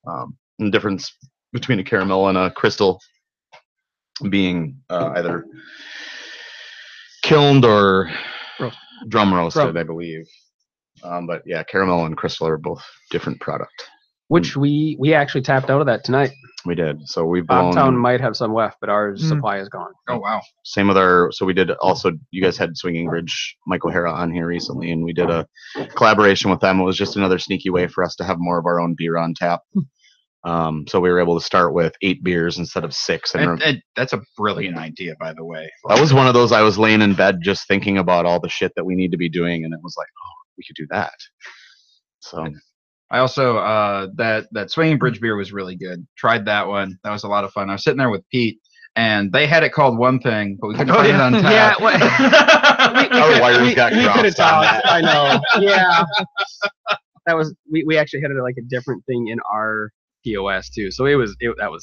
the difference between a caramel and a crystal being either kilned or drum roasted, I believe. But yeah, caramel and crystal are both different product. Which we actually tapped out of that tonight. We did. So we've blown. Bobtown might have some left, but our supply is gone. Oh wow. Same with our. So we did also. You guys had Swinging Bridge, Mike O'Hara on here recently, and we did a collaboration with them. It was just another sneaky way for us to have more of our own beer on tap. So we were able to start with 8 beers instead of 6. And that's a brilliant idea, by the way. That was one of those. I was laying in bed just thinking about all the shit that we need to be doing, and it was like, oh, we could do that. So. I also that Swinging Bridge beer was really good. Tried that one. That was a lot of fun. I was sitting there with Pete, and they had it called one thing, but we couldn't find it on tap. Our wires got crossed on that. I know. Yeah. That was we actually had it like a different thing in our POS too. So that was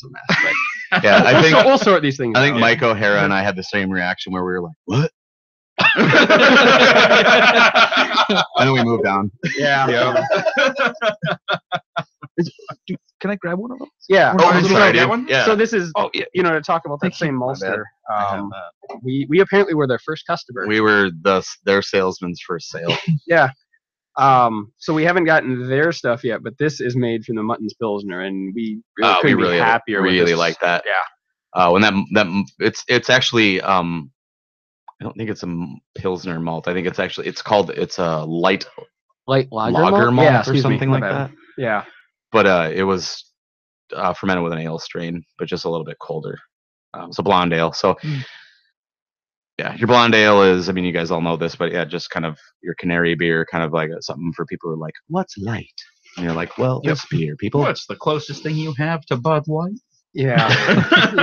a mess. But yeah, I think we'll sort these things. I think Mike O'Hara and I had the same reaction where we were like, "What?" And then we moved on. Yeah. Can I grab one of those? Yeah. Oh, I'm sorry, that one? Yeah. So this is, Oh, yeah. to talk about that same maltster. We apparently were their first customer. We were their salesman's first sale. Yeah. So we haven't gotten their stuff yet, but this is made from the Mutton's Pilsner, and we couldn't be happier. Really with this. like that. Yeah. When that it's actually I don't think it's a Pilsner malt. I think it's a light lager malt yeah, or something like that. Yeah. But it was fermented with an ale strain, but just a little bit colder. It's a blonde ale. So yeah, your blonde ale is, I mean, you guys all know this, but yeah, just kind of your canary beer, kind of like something for people who are like, what's light? And you're like, well, this beer, people. What's the closest thing you have to Bud Light? Yeah.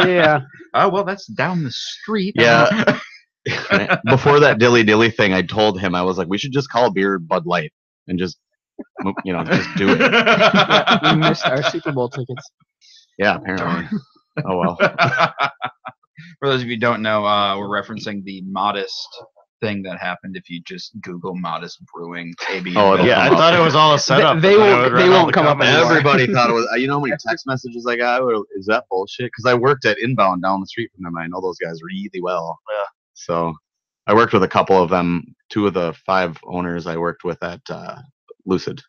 Yeah. Oh, well, that's down the street. Yeah. Before that dilly thing, I told him, I was like, we should just call beer Bud Light and just do it. Yeah, we missed our Super Bowl tickets. Yeah, apparently. Oh well. For those of you who don't know, we're referencing the Modest thing that happened if you just Google Modest Brewing ABV. Oh, Yeah, I thought it was all a setup. They won't come up anymore. Everybody thought it was. You know how many text messages I got? Is that bullshit? Because I worked at Inbound down the street from them. I know those guys really well. Yeah. So I worked with a couple of them. 2 of the 5 owners I worked with at Lucid,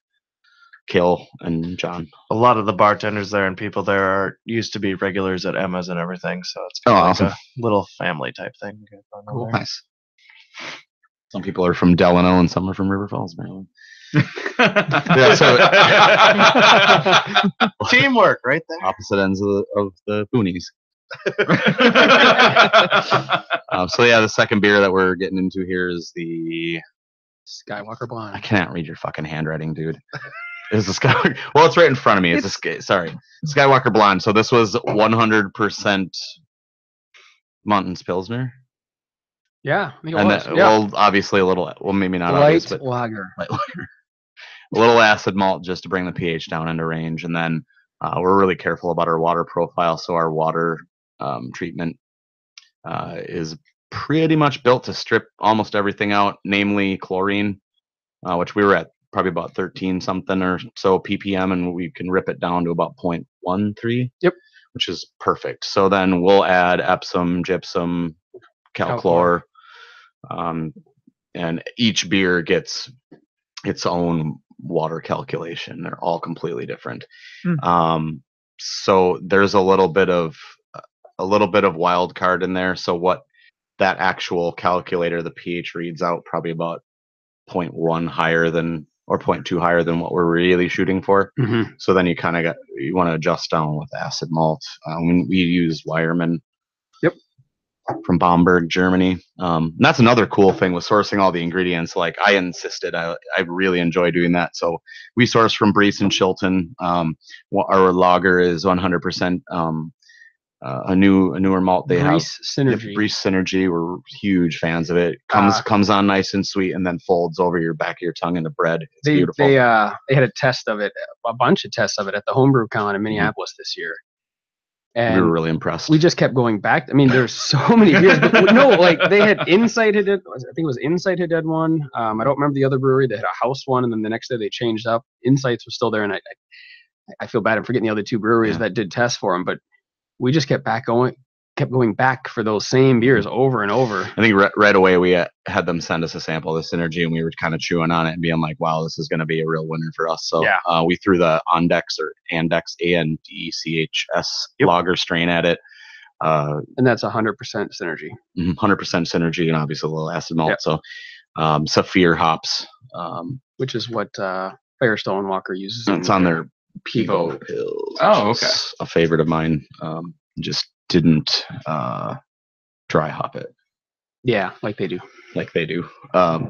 Kill and John. A lot of the bartenders there and people there used to be regulars at Emma's and everything, so it's kind of awesome. like a little family type thing. Cool. Nice. Some people are from Delano and some are from River Falls, Maryland. Yeah, so teamwork right there. Opposite ends of the boonies. So yeah, the second beer that we're getting into here is the Skywalker Blonde. I can't read your fucking handwriting, dude. It's the Skywalker. Well, it's right in front of me. Skywalker Blonde. So this was 100% Mutton's Pilsner. Yeah, I think it And was. well, obviously a little. Well, maybe not light obvious, but lager. light lager. A little acid malt just to bring the pH down into range, and then we're really careful about our water profile. So our water treatment is pretty much built to strip almost everything out, namely chlorine, which we were at probably about 13 something or so ppm, and we can rip it down to about 0.13. Yep. Which is perfect. So then we'll add Epsom, gypsum, calchlor, and each beer gets its own water calculation. They're all completely different. So there's a little bit of wild card in there. So what that actual calculator, the pH reads out probably about 0.1 higher than, or 0.2 higher than what we're really shooting for. Mm-hmm. So then you want to adjust down with acid malt. We use Weyermann. Yep. From Bamberg, Germany. And that's another cool thing with sourcing all the ingredients. Like I insisted, I really enjoy doing that. So we source from Brees and Chilton. Our lager is 100% a newer malt they have. Synergy. Brees Synergy. We're huge fans of it. Comes on nice and sweet, and then folds over your back of your tongue into bread. It's beautiful. They had a test of it, a bunch of tests of it at the Homebrew Con in Minneapolis this year. And we were really impressed. We just kept going back. I mean, there's so many beers, but no, like they had Insight had did. I think it was Insight had done one. I don't remember the other brewery. They had a house one, and then the next day they changed up. Insights was still there, and I feel bad. I'm forgetting the other 2 breweries that did tests for them, but we just kept kept going back for those same beers over and over. I think right away we had them send us a sample of the Synergy, and we were kind of chewing on it and being like, wow, this is going to be a real winner for us. So we threw the Andex or Andex, ANDECHS lager strain at it. And that's 100% Synergy. 100% Synergy, and obviously a little acid malt. So Saphir hops. Which is what Firestone Walker uses. It's on their Pivo pills. Oh, okay. A favorite of mine. Just didn't dry hop it. Yeah, like they do. But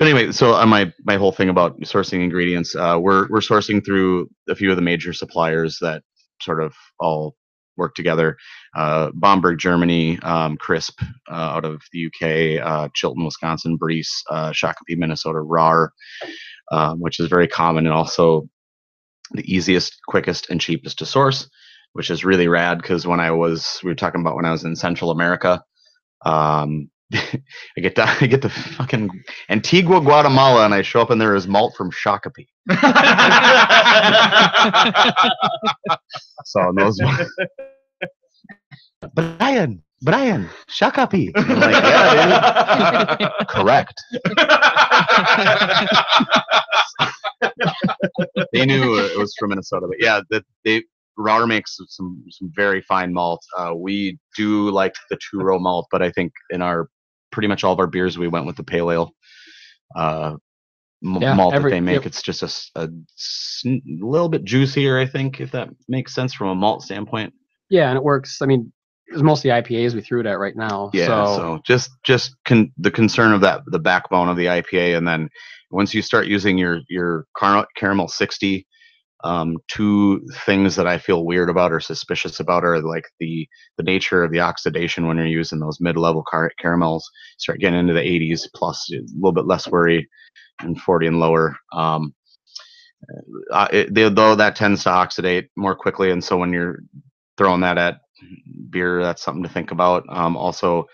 anyway, so on my whole thing about sourcing ingredients, we're sourcing through a few of the major suppliers that sort of all work together. Bamberg, Germany, Crisp out of the UK, Chilton, Wisconsin, Breeze, Shakopee, Minnesota, RAR, which is very common and also the easiest, quickest, and cheapest to source, which is really rad because we were talking about when I was in Central America, I get to fucking Antigua, Guatemala, and I show up and there is malt from Shakopee. So those Brian, Shakopee. I'm like, yeah, dude. Correct. They knew it was from Minnesota, but yeah, Rauer makes some very fine malt. We do like the 2-row malt, but I think in pretty much all of our beers we went with the pale ale malt that they make. Yep. It's just a little bit juicier, I think, if that makes sense from a malt standpoint. Yeah, and it works. I mean, it's mostly IPAs we threw it at right now. Yeah, so just the concern of the backbone of the IPA, and then once you start using your caramel 60, two things that I feel weird about or suspicious about are like the nature of the oxidation when you're using those mid-level caramels. Start getting into the 80s plus, a little bit less worry, and 40 and lower. Though that tends to oxidate more quickly, and so when you're throwing that at beer, that's something to think about. Also,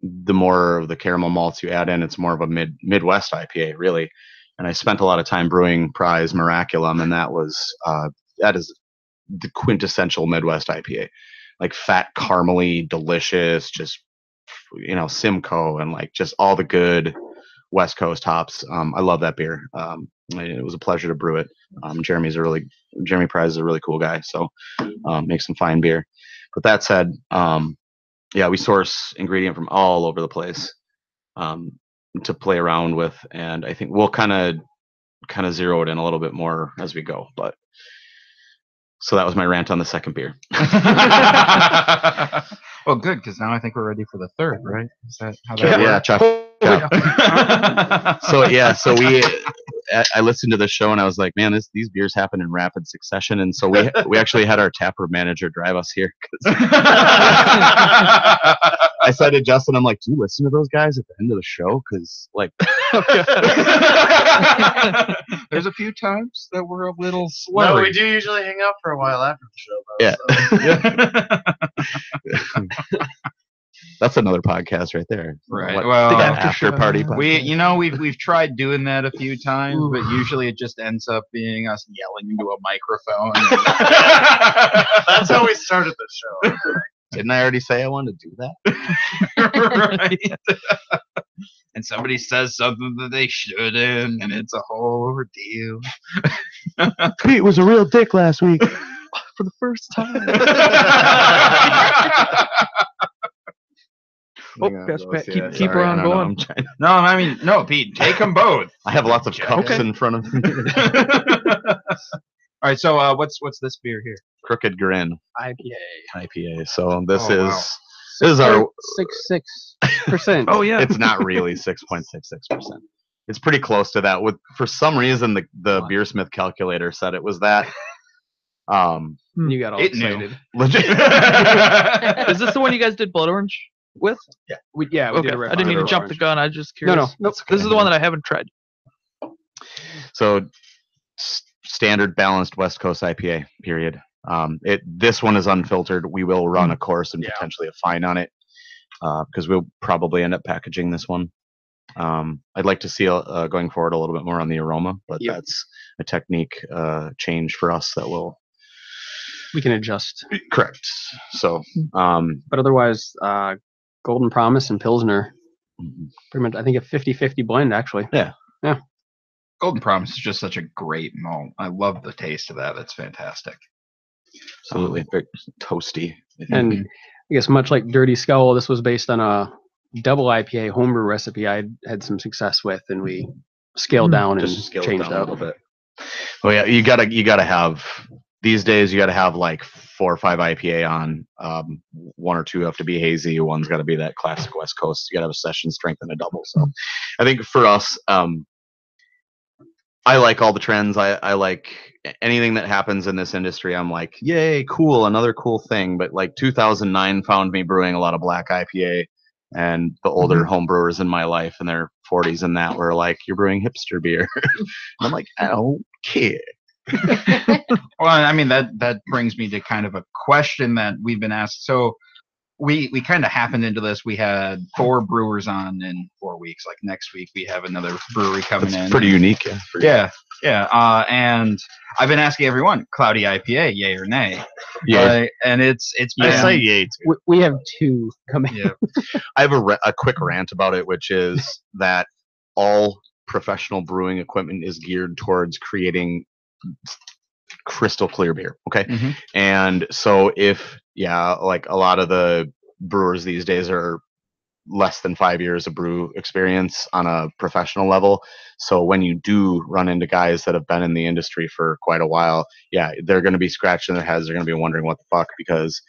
the more of the caramel malts you add in, it's more of a Midwest IPA, really. And I spent a lot of time brewing Prize Miraculum, and that is the quintessential Midwest IPA, like fat, caramely, delicious, just Simcoe and like just all the good West Coast hops. I love that beer. It was a pleasure to brew it. Jeremy Prize is a really cool guy, so makes some fine beer. But that said, we source ingredient from all over the place to play around with, and I think we'll kind of zero it in a little bit more as we go. But so that was my rant on the second beer. Well, good, because now I think we're ready for the third, right? Is that how that works? So I listened to the show and I was like, man, these beers happen in rapid succession, and so we actually had our taproom manager drive us here. I said to Justin, I'm like, do you listen to those guys at the end of the show? Because like, there's a few times that we're a little slow. No, we do usually hang out for a while after the show, though. Yeah. That's another podcast right there. Right. Well, after party podcast. We've tried doing that a few times, but usually it just ends up being us yelling into a microphone. That's how we started the show. Didn't I already say I wanted to do that? Right. And somebody says something that they shouldn't, and it's a whole ordeal. Pete was a real dick last week. For the first time. Pat, keep her on going. No, Pete, take them both. I have lots of cups in front of me. All right, so what's this beer here? Crooked Grin IPA. So this is our 6.6%. Oh yeah, it's not really 6.66%. It's pretty close to that. For some reason, the Beersmith calculator said it was that. You got all excited. Legit. Is this the one you guys did blood orange with? Yeah, we did. I didn't mean to jump the gun. I was just curious. No. This is the one that I haven't tried. So standard balanced West Coast IPA. Period. This one is unfiltered. We will run a course and potentially a fine on it because we'll probably end up packaging this one. I'd like to see going forward a little bit more on the aroma, but that's a technique change for us that will we can adjust. Correct. So, but otherwise, Golden Promise and Pilsner, pretty much, I think a 50-50 blend, actually. Yeah. Golden Promise is just such a great malt. I love the taste of that. That's fantastic. Absolutely. Very toasty. And I guess much like Dirty Skull, this was based on a double IPA homebrew recipe I had some success with, and we scaled down and changed down up a little bit. Well, yeah, you gotta have these days. You gotta have like 4 or 5 IPA on. 1 or 2 have to be hazy. One's got to be that classic West Coast. You gotta have a session strength and a double. So, I think for us, I like all the trends. I like anything that happens in this industry. I'm like, yay, cool, another cool thing. But like 2009 found me brewing a lot of black IPA, and the older home brewers in my life in their 40s and that were like, you're brewing hipster beer. I'm like, I don't care. Well, I mean, that brings me to kind of a question that we've been asked. So we kind of happened into this. We had 4 brewers on in 4 weeks. Like next week, we have another brewery coming in. Pretty unique. Yeah. And I've been asking everyone, cloudy IPA, yay or nay? Yeah. And it's been, I say yay too. We have 2 coming. Yeah. I have a quick rant about it, which is that all professional brewing equipment is geared towards creating crystal clear beer. Okay. And so like a lot of the brewers these days are less than 5 years of brew experience on a professional level. So when you do run into guys that have been in the industry for quite a while, they're going to be scratching their heads. They're going to be wondering what the fuck, because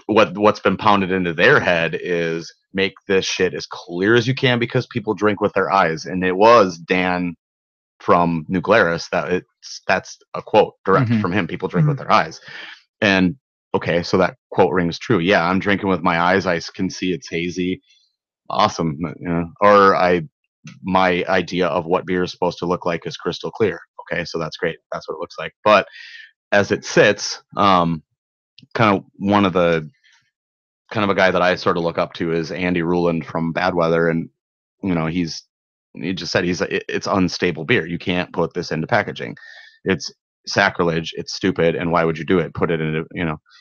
what's been pounded into their head is make this shit as clear as you can because people drink with their eyes. And it was Dan from New Glarus that's a quote direct from him. People drink with their eyes. And okay, so that quote rings true. Yeah, I'm drinking with my eyes. I can see it's hazy. Awesome. Or my idea of what beer is supposed to look like is crystal clear. Okay, so that's great. That's what it looks like. But as it sits, kind of a guy that I sort of look up to is Andy Ruland from Bad Weather, and he just said it's unstable beer. You can't put this into packaging. It's sacrilege. It's stupid. And why would you do it? Put it into,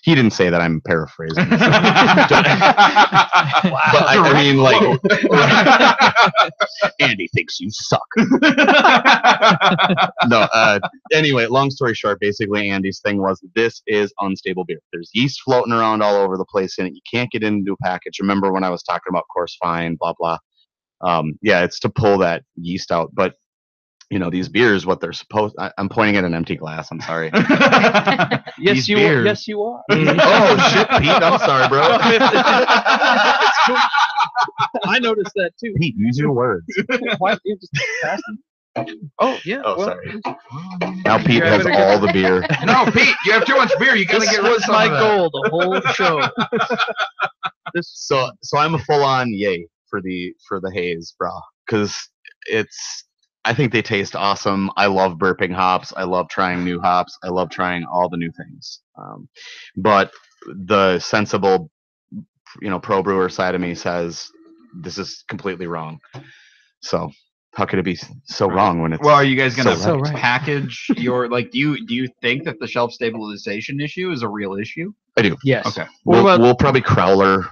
he didn't say that. I'm paraphrasing. But I mean, like, Andy thinks you suck. No. Anyway, long story short, basically Andy's thing was, this is unstable beer. There's yeast floating around all over the place in it. You can't get into a package. Remember when I was talking about coarse fine, blah, blah. It's to pull that yeast out. But these beers, what they're supposed. I'm pointing at an empty glass. I'm sorry. Yes, you are. Yes, you are. Oh shit, Pete. I'm sorry, bro. I noticed that too. Pete, use your words. Why you just pass them? Oh yeah. Oh, sorry. Now Pete has all the beer. No, Pete, you have too much beer. You gotta get rid of some my of that. goal the whole show. So I'm a full on yay for the haze, bro, because I think they taste awesome. I love burping hops. I love trying new hops. I love trying all the new things. But the sensible, pro brewer side of me says this is completely wrong. So how could it be so wrong when it's? Well, are you guys gonna so right. package your do you think that the shelf stabilization issue is a real issue? I do. Yes. Okay. We'll probably crowler.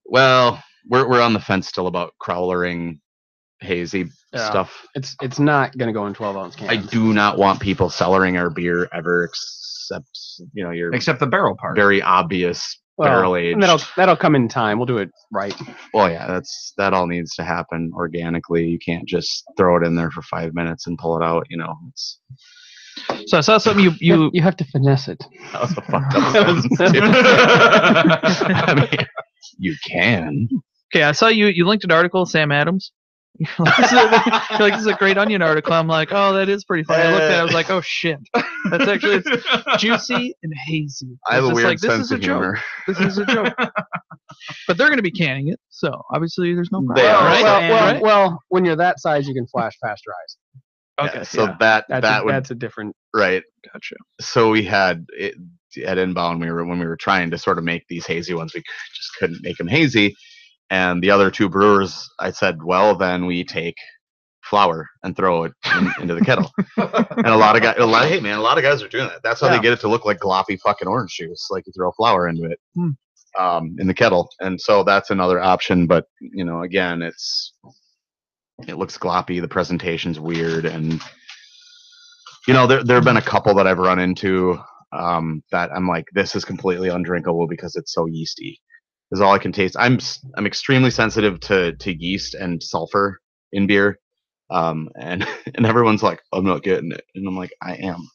Well, we're on the fence still about crowlering hazy stuff. It's not going to go in 12-ounce cans. I do not want people cellaring our beer ever, except the barrel part. Very obvious barrel aged. That'll come in time. We'll do it right. Well, yeah, that all needs to happen organically. You can't just throw it in there for 5 minutes and pull it out. So I saw something you have to finesse it. That was a fucked up sentence. I mean, you can. Okay, I saw you linked an article, Sam Adams. You're like, this is a great Onion article. I'm like, oh, that is pretty funny. I looked at it, I was like, oh shit. That's actually, it's juicy and hazy. I have a weird sense of humor. This is a joke. But they're going to be canning it, so obviously there's no problem. They are. Right? Well, when you're that size, you can flash pasteurized. Okay. Yeah, so that's a different. Right. Gotcha. So we had it at Inbound. When we were trying to sort of make these hazy ones, we just couldn't make them hazy. And the other 2 brewers, I said, well, then we take flour and throw it into the kettle. And a lot of guys are doing that. That's how they get it to look like gloppy fucking orange juice. Like you throw flour into it in the kettle. And so that's another option. But again, it looks gloppy. The presentation's weird, and there have been a couple that I've run into that I'm like, this is completely undrinkable because it's so yeasty. Is all I can taste. I'm extremely sensitive to yeast and sulfur in beer, and everyone's like, I'm not getting it, and I'm like, I am.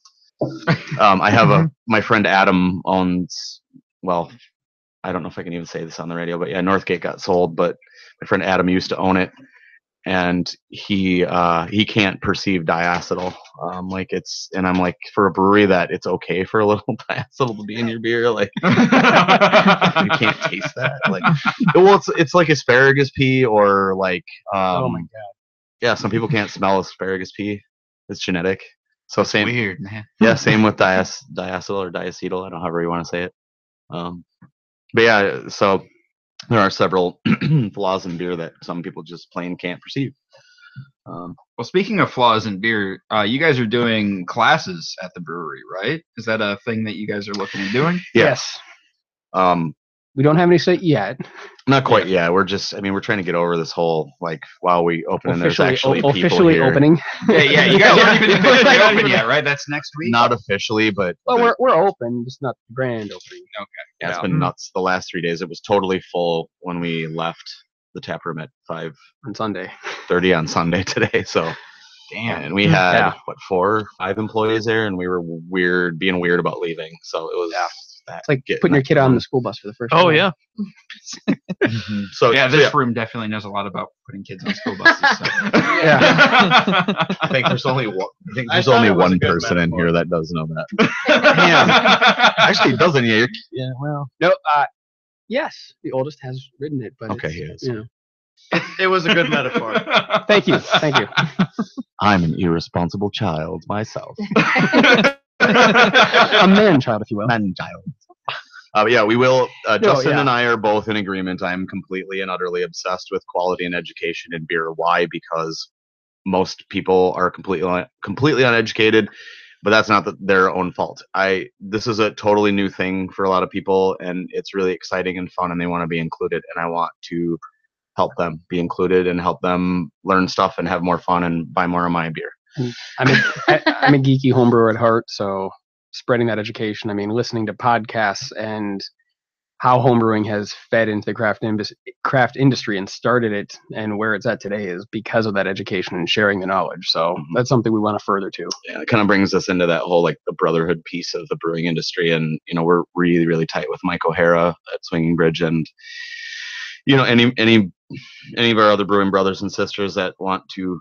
I have my friend Adam owns, well, I don't know if I can even say this on the radio, but yeah, Northgate got sold, but my friend Adam used to own it, and he can't perceive diacetyl. And I'm like, for a brewery that it's okay for a little diacetyl to be in your beer, like you can't taste that. Like, well, it's like asparagus pea or like oh my god. Yeah, some people can't smell asparagus pea. It's genetic. So same. Weird, man. Yeah, same with diacetyl or diacetyl. I don't know however you want to say it. But yeah, so there are several flaws in beer that some people just plain can't perceive. Well, speaking of flaws in beer, you guys are doing classes at the brewery, right? Is that a thing that you guys are looking at doing? Yes. We don't have any set yet. Not quite yet. We're trying to get over this whole, like, while we open and there's actually people officially here. opening. Yeah, you guys aren't even officially open yet, right? That's next week? Not officially, but... Well, we're open, just not the grand opening. Okay. Yeah, it's been nuts the last 3 days. It was totally full when we left the tap room at 5:30 on Sunday. On Sunday today, so... Damn. And we had, 4 or 5 employees there, and we were being weird about leaving, so it was... It's like putting your kid on the school bus for the first time. Oh, yeah. So this room definitely knows a lot about putting kids on school buses. So. Yeah. I think there's only one person in here that does know that. Damn. Actually, doesn't he? Yeah, well. No, yes, the oldest has written it, but okay, he is. It was a good metaphor. Thank you. I'm an irresponsible child myself. A man child, if you will. Man child. Yeah, we will. Justin and I are both in agreement. I'm completely and utterly obsessed with quality and education in beer. Why? Because most people are completely uneducated, but that's not their own fault. This is a totally new thing for a lot of people, and it's really exciting and fun, and they want to be included. And I want to help them be included and help them learn stuff and have more fun and buy more of my beer. I'm a geeky homebrewer at heart, so spreading that education. I mean, listening to podcasts and how homebrewing has fed into the craft industry and started it, and where it's at today is because of that education and sharing the knowledge. So that's something we want to further to. Yeah, it kind of brings us into that whole like the brotherhood piece of the brewing industry, and we're really really tight with Mike O'Hara at Swinging Bridge, and any of our other brewing brothers and sisters that want to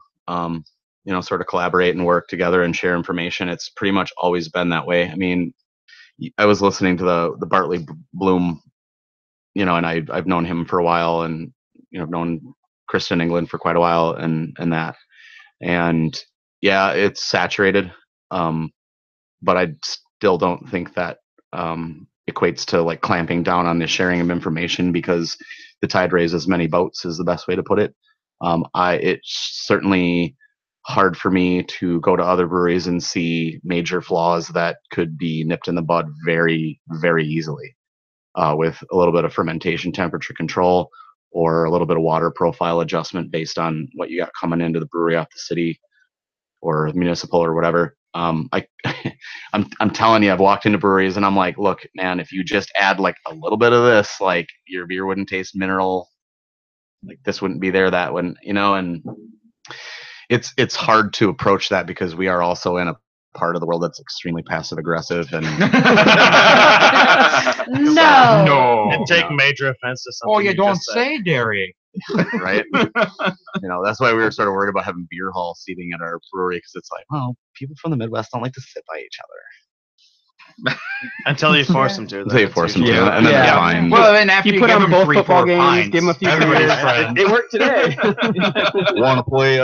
sort of collaborate and work together and share information. It's pretty much always been that way. I mean, I was listening to the Bartley Bloom, and I've known him for a while, and I've known Kristen England for quite a while, and yeah, it's saturated, but I still don't think that equates to like clamping down on the sharing of information, because the tide raises many boats is the best way to put it. It's certainly hard for me to go to other breweries and see major flaws that could be nipped in the bud very, very easily with a little bit of fermentation temperature control or a little bit of water profile adjustment based on what you got coming into the brewery off the city or municipal or whatever. I'm telling you, I've walked into breweries and I'm like, look, man, if you just add like a little bit of this, like your beer wouldn't taste mineral, like this wouldn't be there, that wouldn't, and it's hard to approach that because we are also in a part of the world that's extremely passive aggressive and no and take major offense to something. Oh, you don't say, Derry. Right? That's why we were sort of worried about having beer hall seating at our brewery, because it's like, well, people from the Midwest don't like to sit by each other. Until you force them to. Until you force them to, and then they're fine. Well, then after you put give on them both 3-4 football games, pints, give them a few everybody's beers. friends. It worked today. Want to play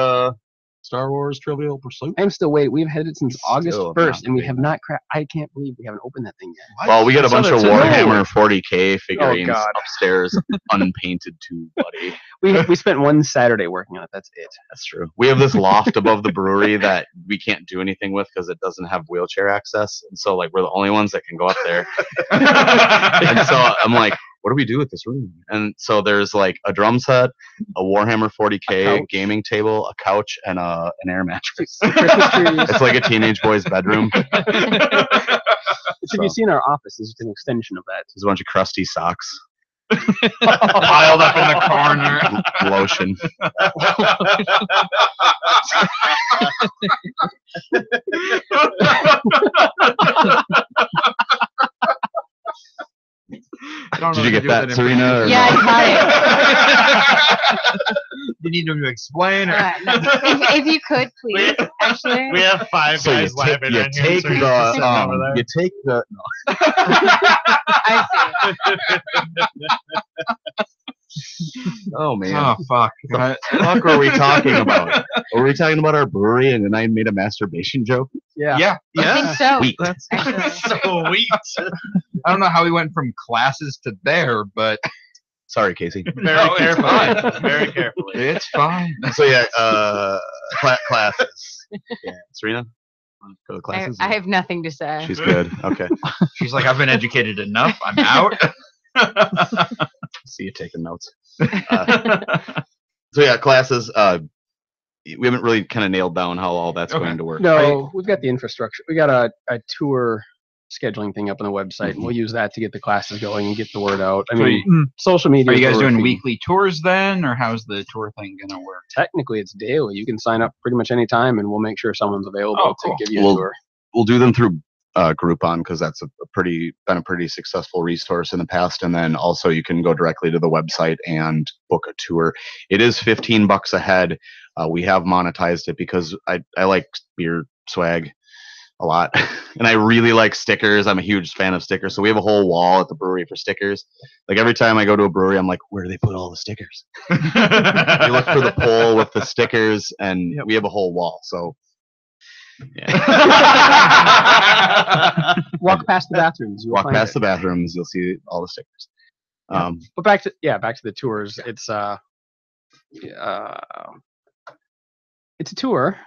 Star Wars Trivial Pursuit. I'm still waiting. We've had it since August Still 1st, and we not have not cracked. I can't believe we haven't opened that thing yet. Well, we got a saw bunch that of too. Warhammer 40K figurines God. upstairs, unpainted too, buddy. We spent one Saturday working on it. That's it. That's true. We have this loft above the brewery that we can't do anything with because it doesn't have wheelchair access, and so like we're the only ones that can go up there. And so I'm like, what do we do with this room? And so there's like a drum set, a Warhammer 40K gaming table, a couch, and an air mattress. It's like a teenage boy's bedroom. If you've seen our office, it's an extension of that. There's a bunch of crusty socks. Piled up in the corner. Lotion. Did you get that, Serena? Yeah, I got it. You need him to explain? Or? No. If you could, please, actually. We have 5 So guys laughing you right here. take So he's just sitting over there. you take the. I Oh man. Oh, fuck. What the fuck were we talking about? Were we talking about our brewery and then I made a masturbation joke? Yeah. Yeah. I think so. Sweet. Actually. Sweet. I don't know how we went from classes to there, but Sorry, Casey. Very No, it's carefully. fine. Very carefully. it's fine. So yeah, classes. Yeah, Serena, wanna go to classes. I have nothing to say. She's good. Okay. She's like, I've been educated enough. I'm out. See you taking notes. So yeah, classes. We haven't really kind of nailed down how all that's going to work. No, we've got the infrastructure. We got a tour scheduling thing up on the website, and we'll use that to get the classes going and get the word out. I mean, social media. Are you guys doing working. weekly tours then, or how's the tour thing gonna work? Technically, it's daily. You can sign up pretty much any time, and we'll make sure someone's available Oh, cool. to give you a Well, tour. We'll do them through Groupon because that's been a pretty successful resource in the past. And then also you can go directly to the website and book a tour. It is $15 a head. We have monetized it because I like beer swag a lot, and I really like stickers. I'm a huge fan of stickers, so we have a whole wall at the brewery for stickers. Like every time I go to a brewery, I'm like, where do they put all the stickers? We look for the pole with the stickers, and we have a whole wall. So yeah. Walk past the bathrooms. You'll Walk find past it. the bathrooms, you'll see all the stickers. But back to the tours. It's it's a tour,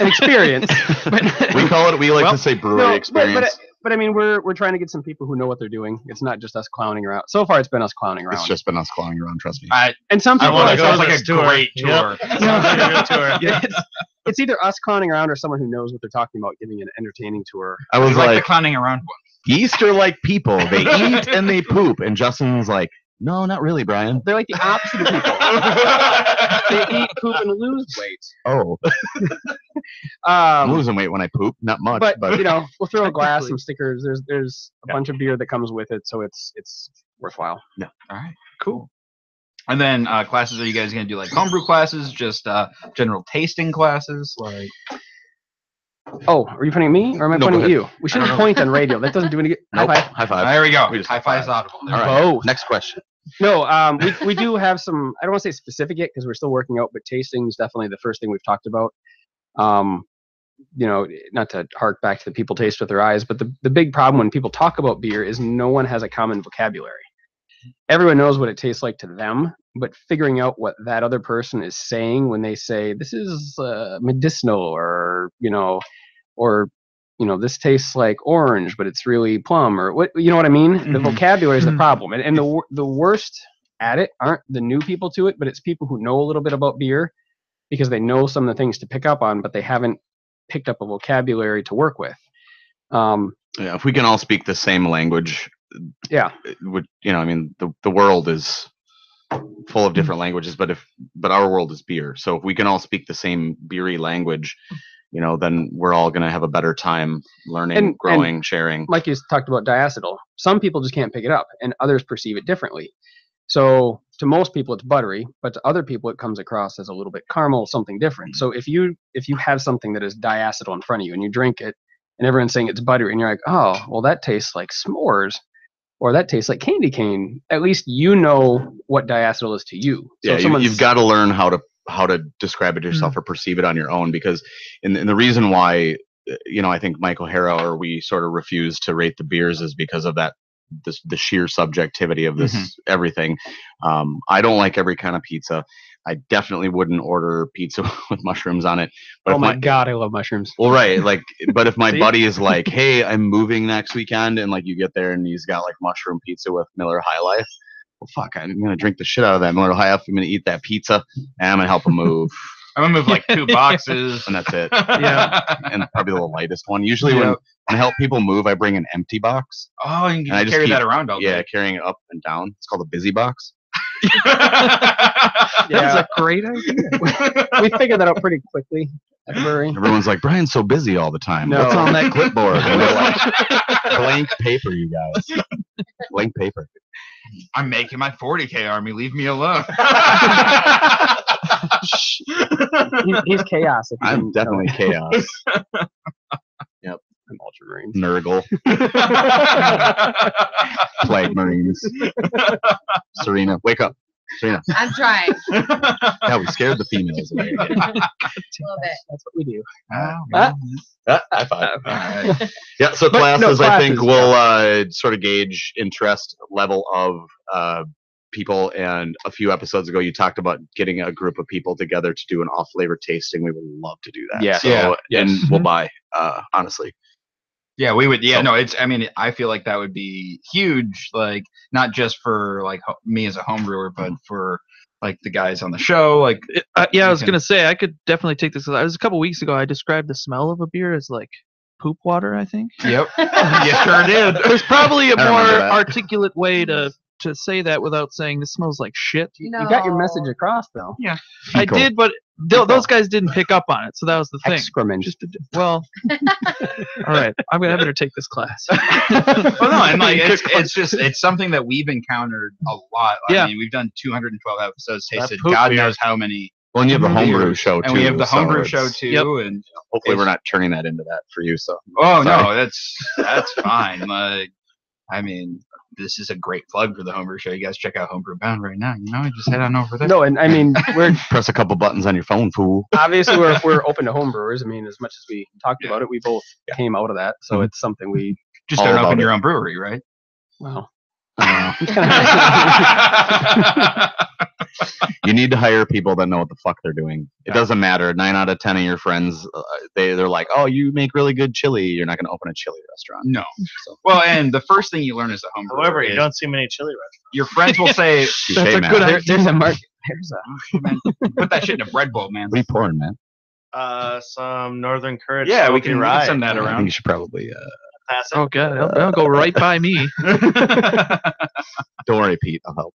an experience. But we like to say brewery experience. But I mean, we're trying to get some people who know what they're doing. It's not just us clowning around. So far, it's been us clowning around. It's just been us clowning around, trust me. And some people That sounds like this a tour. great tour. Yep. Sounds like a good tour. Yeah, it's either us clowning around or someone who knows what they're talking about giving an entertaining tour. I was I like the like, clowning around one. geese are like people. They eat and they poop. And Justin was like, no, not really, Brian. They're like the opposite of people. They eat, poop, and lose weight. Oh, I'm Um, losing weight when I poop. Not much, but you know, we'll throw a glass, Technically. some stickers. There's a bunch of beer that comes with it, so it's worthwhile. All right, cool. And then classes, are you guys going to do like homebrew classes, just general tasting classes? Like, Oh, are you pointing at me or am I No, pointing go at ahead. you? We shouldn't point on radio. That doesn't do any good. nope. High five. High five. there we go. We just High five's high-fived. audible. There All we right. go. Both. Next question. No, we do have some. I don't want to say specific yet because we're still working out, but tasting is definitely the first thing we've talked about. You know, not to hark back to the people taste with their eyes, but the big problem when people talk about beer is no one has a common vocabulary. Everyone knows what it tastes like to them, but figuring out what that other person is saying when they say this is medicinal, or this tastes like orange, but it's really plum, or what, you know what I mean? The vocabulary is the problem, and the worst at it aren't the new people to it, but it's people who know a little bit about beer because they know some of the things to pick up on, but they haven't picked up a vocabulary to work with. Yeah, if we can all speak the same language, Yeah. it would, I mean, the world is full of different languages, but our world is beer. So if we can all speak the same beery language, then we're all going to have a better time learning, growing, sharing. Like you talked about diacetyl, some people just can't pick it up, and others perceive it differently. So to most people it's buttery, but to other people it comes across as a little bit caramel, something different. So if you have something that is diacetyl in front of you and you drink it, and everyone's saying it's buttery, and you're like, oh, well, that tastes like s'mores, or that tastes like candy cane. At least you know what diacetyl is to you. So Yeah, you've got to learn how to how to describe it to yourself or perceive it on your own, because and the reason why I think Mike O'Hara or we sort of refuse to rate the beers is because of that the sheer subjectivity of this everything. I don't like every kind of pizza. I definitely wouldn't order pizza with mushrooms on it. But oh my God, I love mushrooms. Well, right, like, but if my buddy is like, "Hey, I'm moving next weekend," and like you get there and he's got like mushroom pizza with Miller High Life, well, fuck, I'm gonna drink the shit out of that Miller High Life. I'm gonna eat that pizza, and I'm gonna help him move. I'm gonna move like 2 boxes, and that's it. Yeah, and probably the lightest one. Usually, when I help people move, I bring an empty box. Oh, and you can carry that around all day. Yeah, carrying it up and down. It's called a busy box. That's a great idea. We figured that out pretty quickly at the brewery. Everyone's like, Brian's so busy all the time. No. What's on that clipboard? And we're like, blank paper, you guys. Blank paper. I'm making my 40K army. Leave me alone. He's chaos. I'm definitely chaos. Yep. I'm Ultramarines. Nurgle. Plague Marines. Serena, wake up. Serena. I'm trying. Yeah, we scared the females away again. A little bit. That's what we do. High five. Right. Yeah, so classes, I think, will sort of gauge interest level of people. And a few episodes ago, you talked about getting a group of people together to do an off-flavor tasting. We would love to do that. Yeah. So, and we'll buy, honestly. Yeah, we would. Yeah, no, I mean, I feel like that would be huge. Like, not just for like me as a home brewer, but for like the guys on the show. Like, yeah, I was gonna say I could definitely take this. It was a couple weeks ago. I described the smell of a beer as like poop water. I think. Yep. You sure did. There's probably a more articulate way to say that without saying this smells like shit. No. You got your message across, though. Yeah, I did, but those guys didn't pick up on it, so that was the thing. Excrement. Well, all right, I better take this class. Well, no, and like it's something that we've encountered a lot. I mean, we've done 212 episodes, tasted God knows how many. Well, and you have the homebrew show too. And we have the homebrew show too, and hopefully we're not turning that into that for you. So. Oh no, that's fine. Like, I mean, this is a great plug for the homebrew show. You guys check out Homebrew Bound right now. Just head on over there. No, and I mean, we're press a couple buttons on your phone, fool. Obviously, we're open to homebrewers. I mean, as much as we talked about it, we both came out of that, so it's something we just don't open your own brewery, right? Well, you need to hire people that know what the fuck they're doing. It doesn't matter. 9 out of 10 of your friends, they're like, "Oh, you make really good chili. You're not going to open a chili restaurant." No. So. Well, and the first thing you learn as a home brewer. However, you don't see many chili restaurants. Your friends will say, "That's a good idea." There's a market. Put that shit in a bread bowl, man. What are you pouring, man? Some Northern Courage. Yeah, we can send that around. I think you should probably. Oh god, they'll go right by me. Don't worry, Pete. I'll help.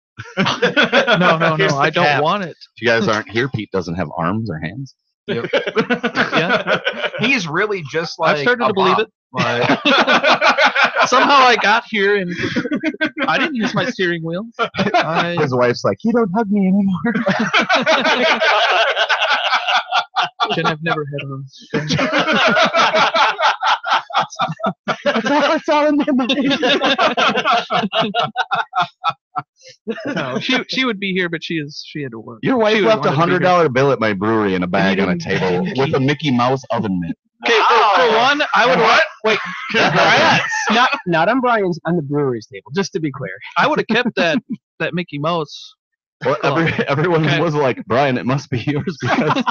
No, I don't want it. If you guys aren't here, Pete doesn't have arms or hands. Yep. Yeah. He's really just like. I've started to believe it. Like... Somehow I got here and I didn't use my steering wheel. His wife's like, "You don't hug me anymore." Jen, I've never had one. It's all in their mind. No, she would be here, but she had to work. Your wife left $100 bill at my brewery in a bag on a table with a Mickey Mouse oven mitt. Okay, for one, I would wait. Not on Brian's, on the brewery's table. Just to be clear, I would have kept that Mickey Mouse. Well, everyone was like, "Brian, it must be yours because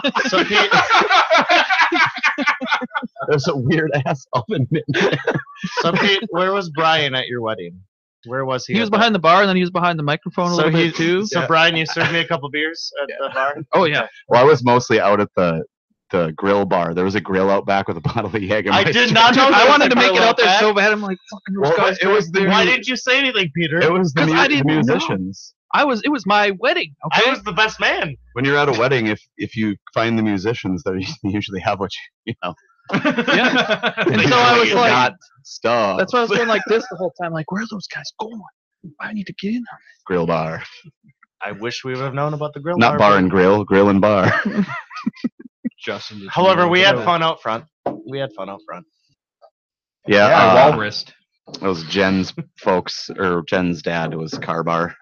there's a weird ass oven mitt." So Pete, where was Brian at your wedding? Where was he? He was behind the bar, and then he was behind the microphone a little bit too. So Brian, you served me a couple beers at the bar. Oh yeah. Well, I was mostly out at the grill bar. There was a grill out back with a bottle of Jägermeister. I did not know. I wanted to make it out there so bad. I'm like, fucking those guys. Why didn't you say anything, Peter? It was the musicians. It was my wedding. Okay? I was the best man. When you're at a wedding, if you find the musicians, they usually have what you know. Yeah. And so I was like, got stuff. That's why I was going like this the whole time. Like, where are those guys going? I need to get in there. Grill bar. I wish we would have known about the grill. Not bar and grill and bar. Justin. However, we had fun out front. Yeah, Walrus. It was Jen's folks, or Jen's dad. It was car bar.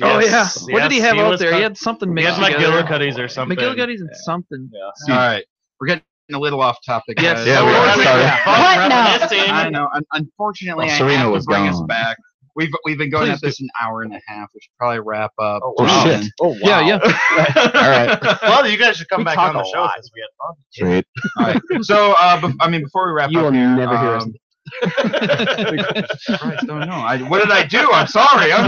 Oh yeah. What did he have out was there? He had something He mixed has together. McGillicuddy's or something. McGillicuddy's and something. Yeah. All right, we're getting a little off topic. Yes. guys. Yeah, Oh, we are. we're Sorry. What now? I know. Unfortunately, Well, I Serena have to was bring us gone. back. We've been going Please at this an hour and a half. We should probably wrap up. Oh, shit. Oh wow. Yeah. All right. Well, you guys should come We back talk on the a show lot. because we had fun. Sweet. All right. So, before we wrap You up will here, never hear us. Christ, don't know. What did I do? I'm sorry. I'm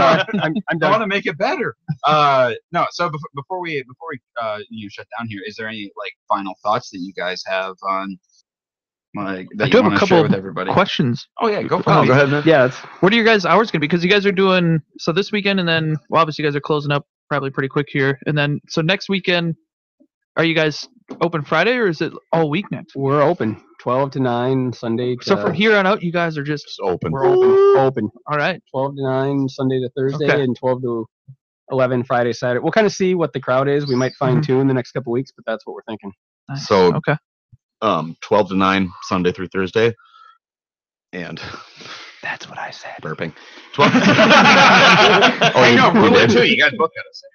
I done. want to make it better. No. So before we shut down here, is there any like final thoughts that you guys have on like that I you do have want a to share couple with everybody? questions. Oh yeah, go for Oh, it. go ahead, man. Yeah, it's What are your guys' hours gonna be? Because you guys are doing so this weekend, and then well, obviously you guys are closing up probably pretty quick here, and then so next weekend, are you guys open Friday or is it all week next? we're open 12 to 9 Sunday. To, So from here on out, you guys are just Just open. we're open all right. 12 to 9 Sunday to Thursday, Okay. and 12 to 11 Friday, Saturday. We'll kind of see what the crowd is. We might fine tune the next couple weeks, but that's what we're thinking. Nice. So- okay. 12 to 9 Sunday through Thursday, and That's what I said. burping. 12. I know. we Rule it did. too. You guys both gotta say.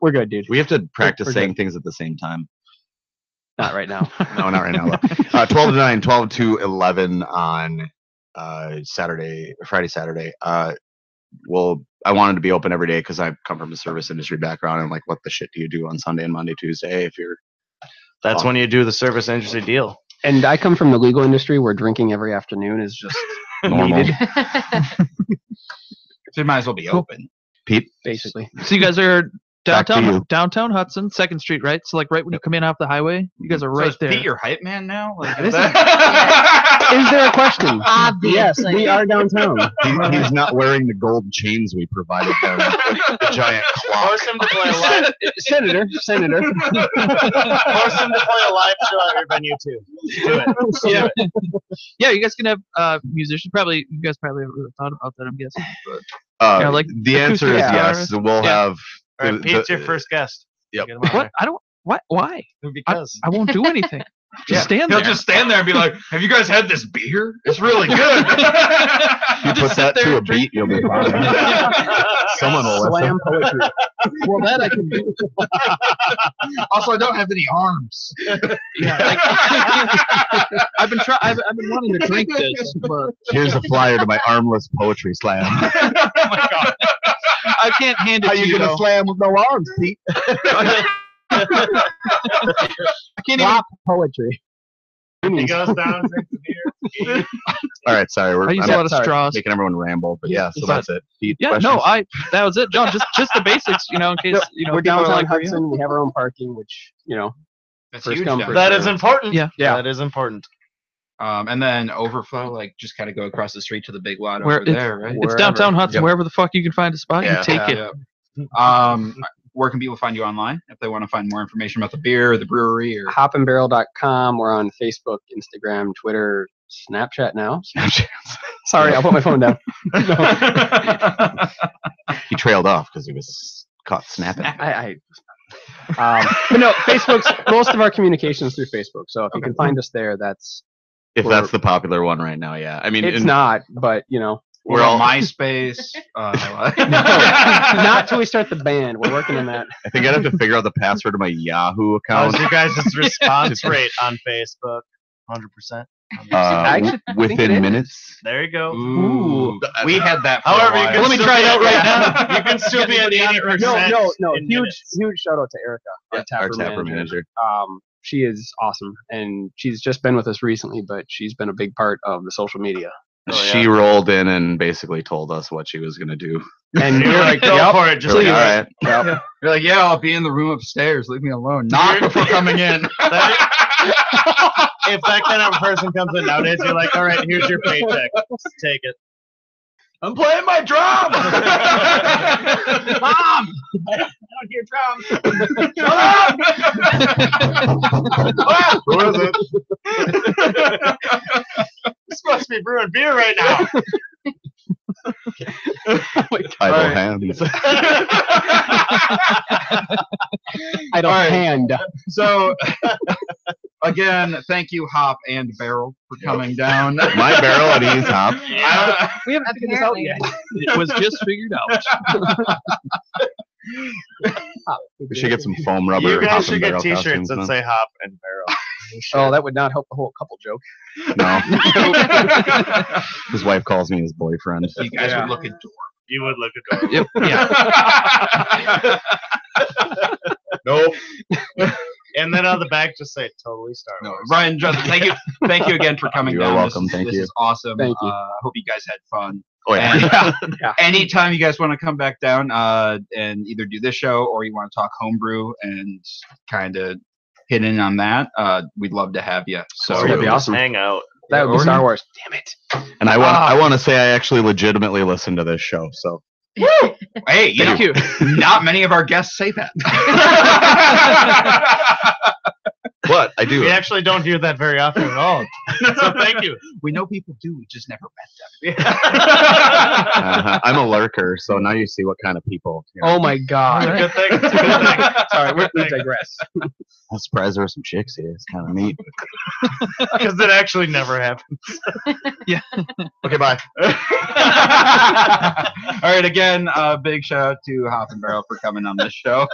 We're good, dude. We have to practice We're saying good. things at the same time. Not right now. No, not right now. 12 to 9, 12 to 11 on Friday, Saturday. I wanted to be open every day because I come from a service industry background, and like, what the shit do you do on Sunday and Monday, Tuesday if you're That's when you do the service industry deal. And I come from the legal industry where drinking every afternoon is just normal? needed, So you might as well be open. Pete, basically. So you guys are Back to you. downtown Hudson, 2nd Street, right? So like right when you come in off the highway, you guys are So right is there. Pete your hype man now? Like, This is is- that- Is there a question? Yes, Obviously. we are downtown. he's not wearing the gold chains we provided him. The giant clock. Force him to play a live. Senator. Force him to play a live show at your venue too. Do it. Yeah, you guys can have musicians. Probably you guys probably haven't really thought about that. I'm guessing. But Yeah, like the answer is acoustic yes. guitar. We'll Yeah. have. All right, the- Pete's the- your first guest. Yep. Get him on what? I don't. What? Why? there. Because I won't do anything. Just stand He'll there. just stand there and be like, "Have you guys had this beer? It's really good." You put that to a beat, you'll be fine. Someone will listen. Slam poetry. Well, that I can do. Also, I don't have any arms. Yeah, I've been wanting to drink this, but Here's a flyer to my armless poetry slam. Oh my god. I can't hand it How to you you. gonna though. slam with no arms, Pete? I can't even. Flop poetry. he goes down, drinks the beer. All right, sorry, I use I'm a lot of straws. making everyone ramble, but yeah, so that's it. Pete, Yeah, questions? no, that was it, John. Just the basics, in case We're people are downtown like, Hudson. We have our own parking, which That's First huge. come, down first there. That is important. Yeah. That is important. And then overflow, like just kind of go across the street to the big lot Where over there, right? it's Wherever. downtown Hudson, Yep. wherever the fuck you can find a spot, Yeah, you take it. Yeah. Where can people find you online if they want to find more information about the beer or the brewery or hopandbarrel.com. We're on Facebook, Instagram, Twitter, Snapchat now. Sorry, I'll put my phone down. He trailed off because he was caught snapping. But no, Facebook's most of our communications through Facebook. So if you can find us there, that's If that's the popular one right now, yeah. I mean, it's not, but we're all- on MySpace. not till we start the band. We're working on that. I think I'd have to figure out the password to my Yahoo account. How's your guys' response rate on Facebook? 100%. I actually think it Within is. minutes. There you go. Ooh, we had that. For However, a you while. can Let me still try it be out right at- now. You can still be at 80%. No. in Huge minutes. shout out to Erica, our Our tapper tapper manager. manager. She is awesome, and she's just been with us recently, but she's been a big part of the social media. She rolled in and basically told us what she was going to do. And You're like, go yep, for it. Just We're like, do all it. right. yep. You're like, yeah, I'll be in the room upstairs. Leave me alone. Knock before coming in. If that kind of person comes in nowadays, you're like, all right, here's your paycheck. Just take it. I'm playing my drums. Mom, I don't hear drums. Shut up. Who is it? This must be brewing beer right now. Idle right. hands. I don't All right. hand. So, Again, thank you, Hop and Barrel, for coming down. My barrel and he's Hop. We haven't figured this out yet. It was just figured out. We should get some foam rubber. You guys Hop should and get Barrel T-shirts costumes, that man. say Hop and Barrel. Oh, that would not help the whole couple joke. No. His wife calls me his boyfriend. You guys would look adorable. You would look adorable. Yep. Yeah. Nope. And then on the back, just say totally Star No, Wars. Ryan, Justin, thank you again for coming You're down. welcome. This Thank you. is awesome. Thank you. Hope you guys had fun. Oh yeah. And anytime you guys want to come back down and either do this show or you want to talk homebrew and kind of hit in on that, we'd love to have you. So That'd be awesome. Hang out. That would be Star Wars. Damn it. And I want to say I actually legitimately listen to this show. So hey, Thank you. not many of our guests say that. what I do. We actually don't hear that very often at all. So thank you. We know people do. We just never met them. I'm a lurker, so now you see what kind of people. You know. Oh my God. Good thing. It's a good thing. Sorry, we digress. I'm surprised there were some chicks here. It's kind of neat. Because it actually never happens. Okay, bye. All right, again, big shout out to Hop and Barrel for coming on this show.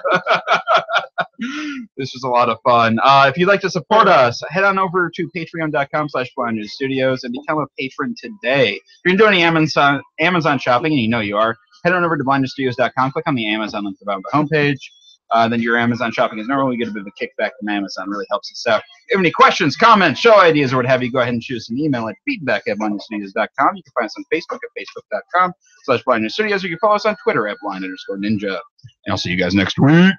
This was a lot of fun. If you'd like to support us, head on over to patreon.com/blindnewsstudios and become a patron today. If you're doing any Amazon shopping, and you know you are, head on over to blindnewsstudios.com, click on the Amazon link at the bottom of the homepage. Then your Amazon shopping is normal. We get a bit of a kickback from Amazon. It really helps us out. If you have any questions, comments, show ideas, or what have you, go ahead and shoot us an email at feedback@blindnewsstudios.com. You can find us on Facebook at facebook.com/blindnewsstudios, or you can follow us on Twitter at blind_ninja. And I'll see you guys next week.